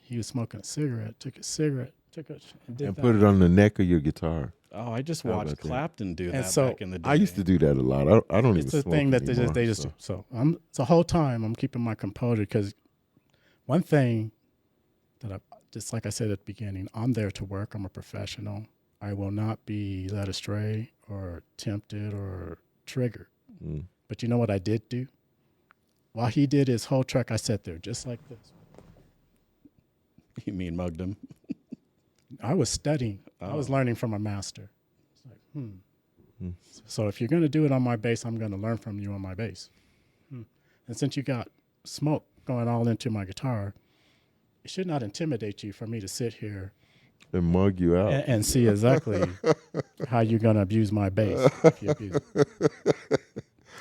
Speaker 5: He was smoking a cigarette, took and did
Speaker 2: And
Speaker 5: that.
Speaker 2: put it on the neck of your guitar.
Speaker 4: Oh, I just
Speaker 2: How
Speaker 4: watched
Speaker 2: about that?
Speaker 4: Clapton do
Speaker 5: And
Speaker 4: that
Speaker 5: so,
Speaker 4: back in the day.
Speaker 2: I used to do that a lot. I don't
Speaker 5: It's
Speaker 2: even
Speaker 5: a
Speaker 2: smoke
Speaker 5: thing that
Speaker 2: anymore,
Speaker 5: they just
Speaker 2: so.
Speaker 5: do. So the whole time I'm keeping my composure because one thing that I just like I said at the beginning, I'm there to work. I'm a professional. I will not be led astray or tempted or triggered. But you know what I did do? While he did his whole track, I sat there just like this.
Speaker 4: You mean mugged him?
Speaker 5: I was studying. I was learning from a master. It's like, So if you're going to do it on my bass, I'm going to learn from you on my bass. And since you got smoke going all into my guitar, it should not intimidate you for me to sit here
Speaker 2: And mug you out.
Speaker 5: and see exactly how you're going to abuse my bass. If you abuse it.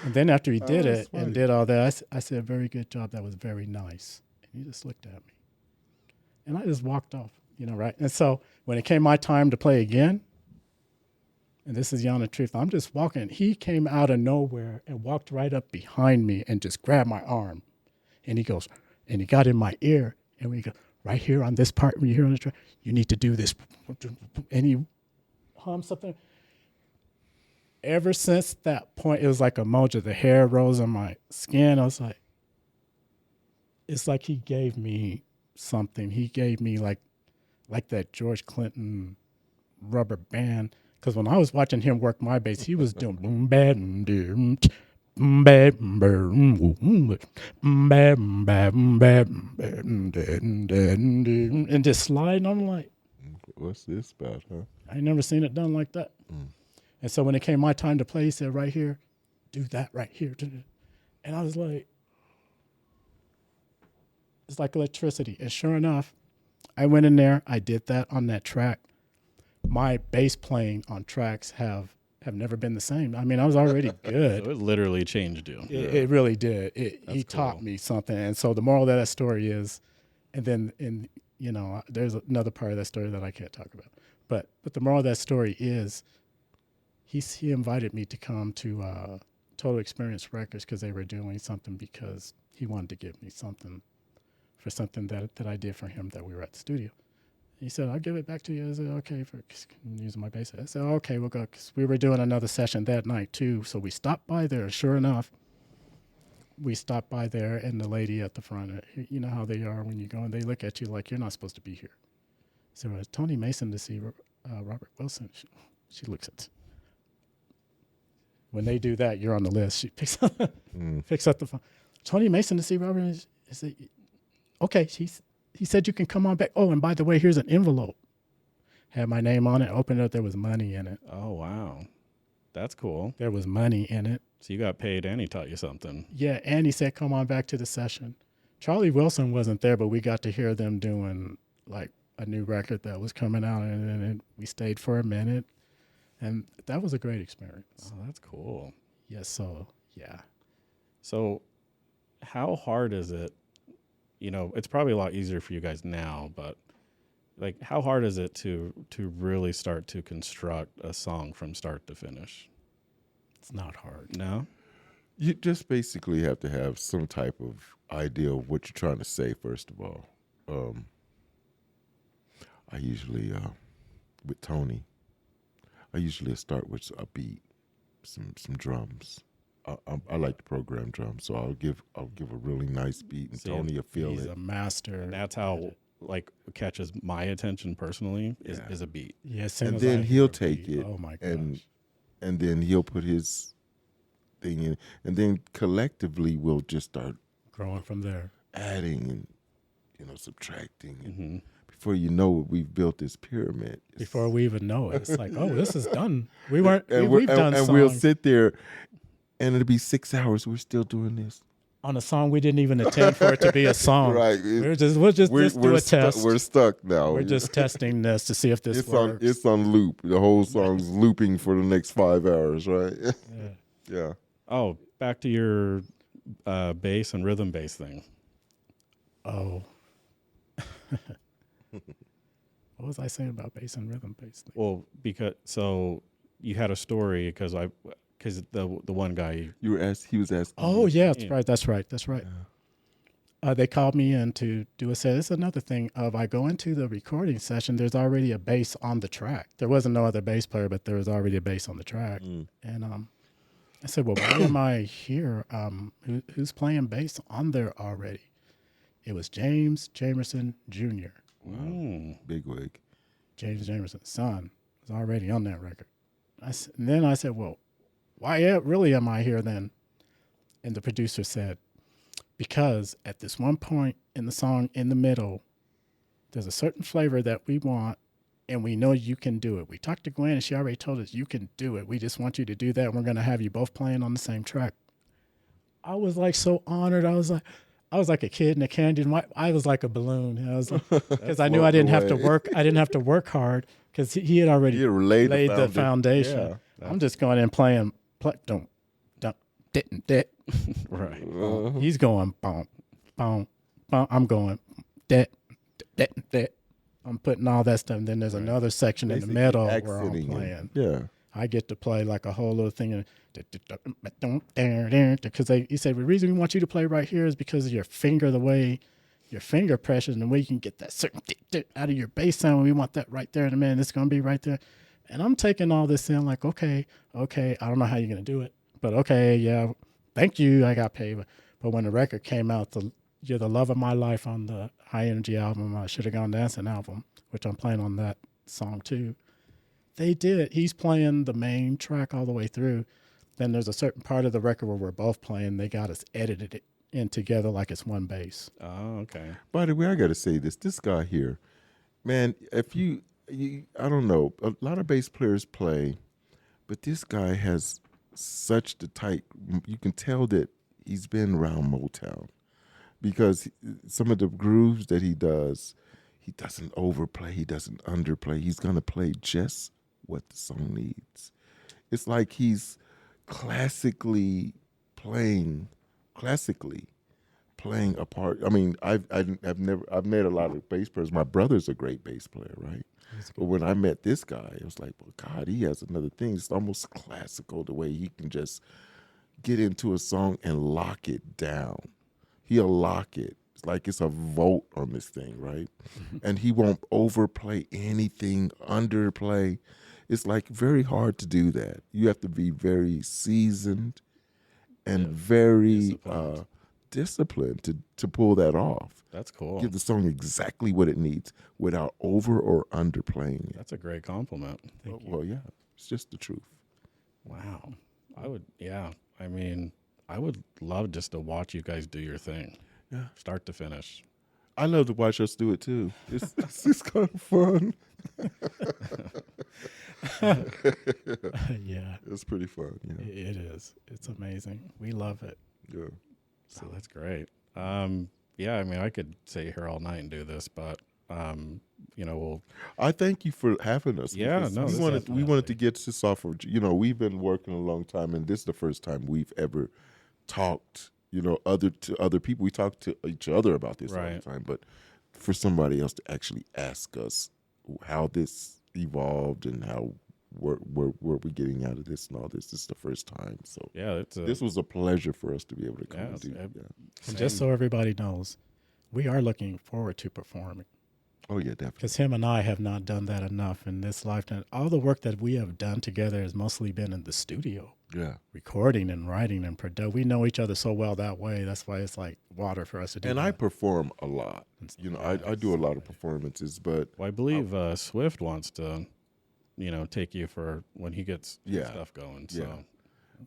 Speaker 5: And then after he did it and did all that, I said, very good job. That was very nice. And he just looked at me. And I just walked off, right? And so when it came my time to play again, and this is the truth, I'm just walking. He came out of nowhere and walked right up behind me and just grabbed my arm. And he goes, and he got in my ear. And we go, right here on this part, when you hear on the track, you need to do this. And he hummed something. Ever since that point, it was like a mojo. The hair rose on my skin. I was like, it's like he gave me something. He gave me like that George Clinton rubber band. Because when I was watching him work my bass, he was doing boom, bam, boom, boom, bam, boom, bam, bam, bam, and just sliding. I'm like,
Speaker 2: What's this about, huh?
Speaker 5: I ain't never seen it done like that. And so when it came my time to play, he said, right here, do that right here. And I was like, it's like electricity. And sure enough, I went in there. I did that on that track. My bass playing on tracks have never been the same. I mean, I was already good.
Speaker 4: So it literally changed you.
Speaker 5: It really did. He
Speaker 4: cool.
Speaker 5: taught me something. And so the moral of that story is, and then you know, there's another part of that story that I can't talk about. But the moral of that story is, he invited me to come to Total Experience Records because they were doing something, because he wanted to give me something for something that I did for him that we were at the studio. He said, I'll give it back to you. I said, okay, for using my bass. I said, okay, we'll go. Because we were doing another session that night too. So we stopped by there. Sure enough, we stopped by there, and the lady at the front, you know how they are when you go and they look at you like you're not supposed to be here. So it was Tony Mason to see Robert Wilson. She looks at, when they do that, you're on the list. She picks up, picks up the phone. Tony Mason to see Robert. I said, okay, he said you can come on back. Oh, and by the way, here's an envelope. Had my name on it. Opened it up. There was money in it.
Speaker 4: Oh, wow. That's cool.
Speaker 5: There was money in it.
Speaker 4: So you got paid and he taught you something.
Speaker 5: Yeah, and he said, come on back to the session. Charlie Wilson wasn't there, but we got to hear them doing like a new record that was coming out, and we stayed for a minute. And that was a great experience.
Speaker 4: Oh, that's cool.
Speaker 5: Yes, so, yeah.
Speaker 4: So how hard is it? You know, it's probably a lot easier for you guys now, but like, how hard is it to really start to construct a song from start to finish?
Speaker 5: It's not hard.
Speaker 4: No?
Speaker 2: You just basically have to have some type of idea of what you're trying to say, first of all. I usually, with Tony, I usually start with a beat, some drums. I like to program drums, so I'll give a really nice beat, and Tony will feel
Speaker 5: He's
Speaker 2: it.
Speaker 5: a master.
Speaker 4: And that's how like catches my attention personally is a beat.
Speaker 5: Yeah,
Speaker 2: And then he'll take it,
Speaker 5: Oh my gosh.
Speaker 2: and then he'll put his thing in, and then collectively we'll just start
Speaker 5: growing from there.
Speaker 2: adding and subtracting, and
Speaker 4: Mm-hmm.
Speaker 2: before you know it, we've built this pyramid.
Speaker 5: Before we even know it, it's like, oh, this is done. We weren't.
Speaker 2: and
Speaker 5: We've done
Speaker 2: and
Speaker 5: songs
Speaker 2: we'll sit there, and it'll be 6 hours. We're still doing this.
Speaker 5: on a song we didn't even intend for it to be a song.
Speaker 2: Right.
Speaker 5: We'll just do a test.
Speaker 2: We're stuck now.
Speaker 5: We're just testing this to see if this works.
Speaker 2: It's on loop. The whole song's looping for the next 5 hours, right?
Speaker 5: Yeah.
Speaker 2: Yeah.
Speaker 4: Oh, back to your bass and rhythm bass thing.
Speaker 5: Oh. What was I saying about bass and rhythm bass thing?
Speaker 4: Well, so you had a story because the one guy.
Speaker 2: He was asking.
Speaker 5: Oh,
Speaker 2: you.
Speaker 5: yeah, that's right.
Speaker 2: Yeah.
Speaker 5: They called me in to do a set. It's another thing of I go into the recording session. There's already a bass on the track. There wasn't no other bass player, but there was already a bass on the track. And I said, well, why am I here? Who's playing bass on there already? It was James Jamerson Jr.
Speaker 2: Wow. Big wig.
Speaker 5: James Jamerson's son was already on that record. And then I said, well, why really am I here then? And the producer said, because at this one point in the song, in the middle, there's a certain flavor that we want, and we know you can do it. We talked to Gwen, and she already told us you can do it. We just want you to do that, and we're going to have you both playing on the same track. I was like so honored. I was like a kid in a candy. I was like a balloon. I was because I knew I didn't have to work. I didn't have to work hard because he had already laid the foundation.
Speaker 2: Yeah.
Speaker 5: I'm just going in playing. Don't,
Speaker 4: Right.
Speaker 5: He's going boom, boom, boom. I'm going that. I'm putting all that stuff. And then there's another section in the middle where I'm playing.
Speaker 2: Yeah.
Speaker 5: I get to play like a whole little thing. Because he said, the reason we want you to play right here is because of your finger, the way your finger pressures and the way you can get that certain out of your bass sound. We want that right there in a minute. It's going to be right there. And I'm taking all this in like, okay. I don't know how you're going to do it, but okay, yeah, thank you. I got paid. But when the record came out, You're the Love of My Life on the High Energy album, I Should Have Gone Dancing album, which I'm playing on that song too. They did. He's playing the main track all the way through. Then there's a certain part of the record where we're both playing. They got us edited it in together like it's one bass.
Speaker 4: Oh, okay.
Speaker 2: By the way, I got to say this. This guy here, man, if you I don't know. A lot of bass players play, but this guy has such the tight. You can tell that he's been around Motown because some of the grooves that he doesn't overplay, he doesn't underplay. He's gonna play just what the song needs. It's like he's playing, classically playing a part. I mean, I've met a lot of bass players. My brother's a great bass player, right? But when I met this guy, it was like, well, God, he has another thing. It's almost classical the way he can just get into a song and lock it down. He'll lock it. It's like it's a vote on this thing, right? And he won't overplay anything, underplay. It's like very hard to do that. You have to be very seasoned and very disciplined to pull that off.
Speaker 4: That's cool.
Speaker 2: Give the song exactly what it needs without over or underplaying it.
Speaker 4: That's a great compliment.
Speaker 2: Well, yeah, it's just the truth.
Speaker 4: Wow. I mean, I would love just to watch you guys do your thing.
Speaker 2: Yeah.
Speaker 4: Start to finish.
Speaker 2: I love to watch us do it too. It's kind of fun.
Speaker 5: Yeah,
Speaker 2: It's pretty fun. Yeah.
Speaker 5: it is. It's amazing. We love it.
Speaker 2: Yeah.
Speaker 4: So that's great. Yeah, I mean, I could stay here all night and do this, but we'll.
Speaker 2: I thank you for having us.
Speaker 4: Yeah,
Speaker 2: because
Speaker 4: no,
Speaker 2: we
Speaker 4: this
Speaker 2: wanted to get this off of. We've been working a long time, and this is the first time we've ever talked. To other people. We talk to each other about this all the time, but for somebody else to actually ask us how this evolved and how where we're getting out of this and all this is the first time. So
Speaker 4: Yeah,
Speaker 2: this was a pleasure for us to be able to come and do.
Speaker 5: And just so everybody knows, we are looking forward to performing.
Speaker 2: Oh yeah, definitely.
Speaker 5: Because him and I have not done that enough in this lifetime. All the work that we have done together has mostly been in the studio.
Speaker 2: Yeah.
Speaker 5: Recording and writing and production. We know each other so well that way. That's why it's like water for us to do.
Speaker 2: And
Speaker 5: that.
Speaker 2: I perform a lot. I do a lot of performances, but
Speaker 4: Well, I believe Swift wants to, take you for when he gets stuff going. So.
Speaker 2: Yeah.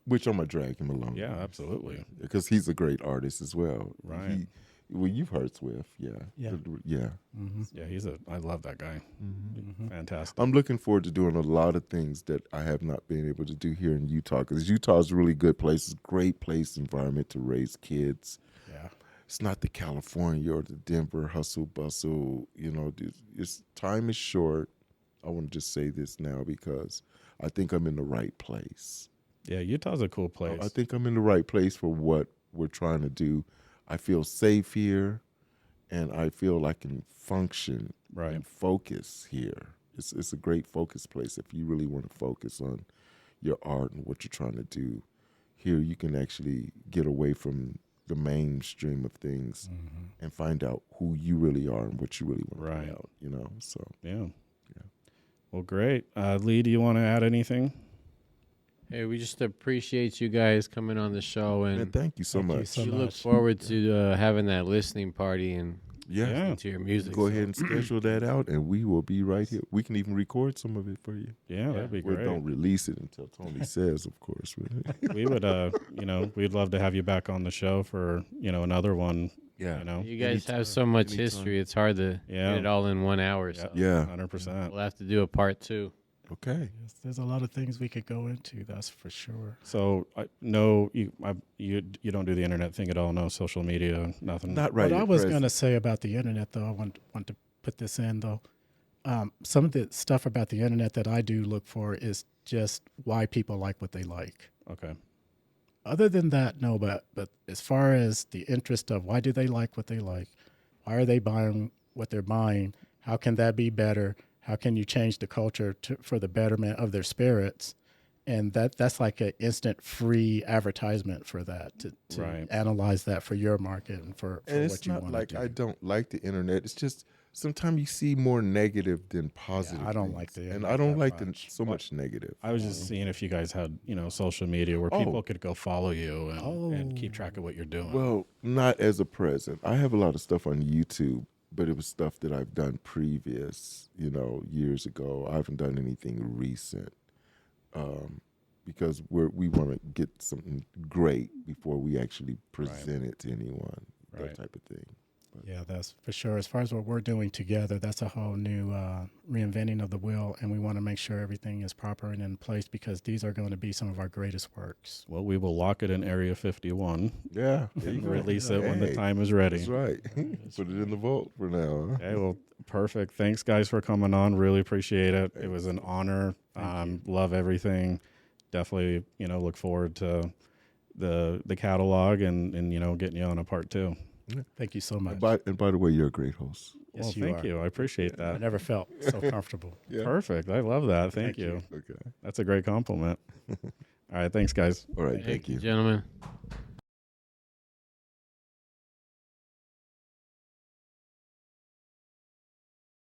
Speaker 2: Which I'm gonna drag him along.
Speaker 4: Yeah, absolutely.
Speaker 2: Because he's a great artist as well.
Speaker 4: Right.
Speaker 2: Well, you've heard Swift, yeah.
Speaker 5: Yeah.
Speaker 2: Yeah.
Speaker 5: Mm-hmm.
Speaker 4: Yeah, I love that guy.
Speaker 5: Mm-hmm.
Speaker 4: Fantastic.
Speaker 2: I'm looking forward to doing a lot of things that I have not been able to do here in Utah, because Utah is a really good place. It's a great place, environment to raise kids.
Speaker 5: Yeah.
Speaker 2: It's not the California or the Denver hustle bustle. Time is short. I want to just say this now because I think I'm in the right place.
Speaker 4: Yeah, Utah's a cool place.
Speaker 2: I think I'm in the right place for what we're trying to do. I feel safe here, and I feel I can function and focus here. It's a great focus place if you really want to focus on your art and what you're trying to do. Here you can actually get away from the mainstream of things and find out who you really are and what you really want to put out. So
Speaker 4: yeah. Well, great. Lee, do you want to add anything?
Speaker 1: Hey, we just appreciate you guys coming on the show, and
Speaker 2: man, thank you so much.
Speaker 1: we look forward to having that listening party and listening to your music.
Speaker 2: Go ahead and schedule that out, and we will be right here. We can even record some of it for you.
Speaker 4: Yeah, that'd be great.
Speaker 2: Don't release it until Tony says, of course.
Speaker 4: We would, we'd love to have you back on the show for, another one.
Speaker 2: Yeah.
Speaker 1: You guys have so much history, it's hard to get it all in 1 hour. So
Speaker 2: Yeah.
Speaker 4: 100%.
Speaker 1: we'll have to do a part 2.
Speaker 2: Okay.
Speaker 5: Yes, there's a lot of things we could go into. That's for sure.
Speaker 4: So, you don't do the internet thing at all? No social media, nothing?
Speaker 2: Not right.
Speaker 5: What I was going to say about the internet, though, I want to put this in, though. Some of the stuff about the internet that I do look for is just why people like what they like.
Speaker 4: Okay.
Speaker 5: Other than that, no, but as far as the interest of why do they like what they like, why are they buying what they're buying, how can that be better, how can you change the culture for the betterment of their spirits, and that's like an instant free advertisement for that to analyze that for your market and for what you want to do.
Speaker 2: And it's not like I don't like the internet. It's just sometimes you see more negative than positive.
Speaker 5: Yeah, I don't like the internet,
Speaker 2: and I don't like
Speaker 5: much.
Speaker 2: much negative.
Speaker 4: I was just seeing if you guys had, social media where people could go follow you and keep track of what you're doing.
Speaker 2: Well, not as a present. I have a lot of stuff on YouTube, but it was stuff that I've done previous, years ago. I haven't done anything recent because we want to get something great before we actually present it to anyone, that type of thing.
Speaker 5: Yeah, that's for sure. As far as what we're doing together, that's a whole new reinventing of the wheel, and we want to make sure everything is proper and in place because these are going to be some of our greatest works.
Speaker 4: Well, we will lock it in Area 51
Speaker 2: Yeah, there you
Speaker 4: and
Speaker 2: go.
Speaker 4: release it when the
Speaker 2: Hey,
Speaker 4: time is ready.
Speaker 2: That's right. Put it in the vault for now. Huh?
Speaker 4: Okay, well, perfect. Thanks, guys, for coming on. Really appreciate it. It was an honor. Love everything. Definitely, look forward to the catalog and getting you on a part 2.
Speaker 5: Thank you so much.
Speaker 2: And by the way, you're a great host.
Speaker 5: Yes,
Speaker 4: Well,
Speaker 5: you
Speaker 4: thank
Speaker 5: are.
Speaker 4: you. I appreciate
Speaker 5: I
Speaker 4: that.
Speaker 5: never felt so comfortable.
Speaker 2: Yeah.
Speaker 4: Perfect. I love that. Thank you.
Speaker 2: Okay.
Speaker 4: That's a great compliment. All right. Thanks, guys.
Speaker 2: All right. Thank you.
Speaker 1: Gentlemen.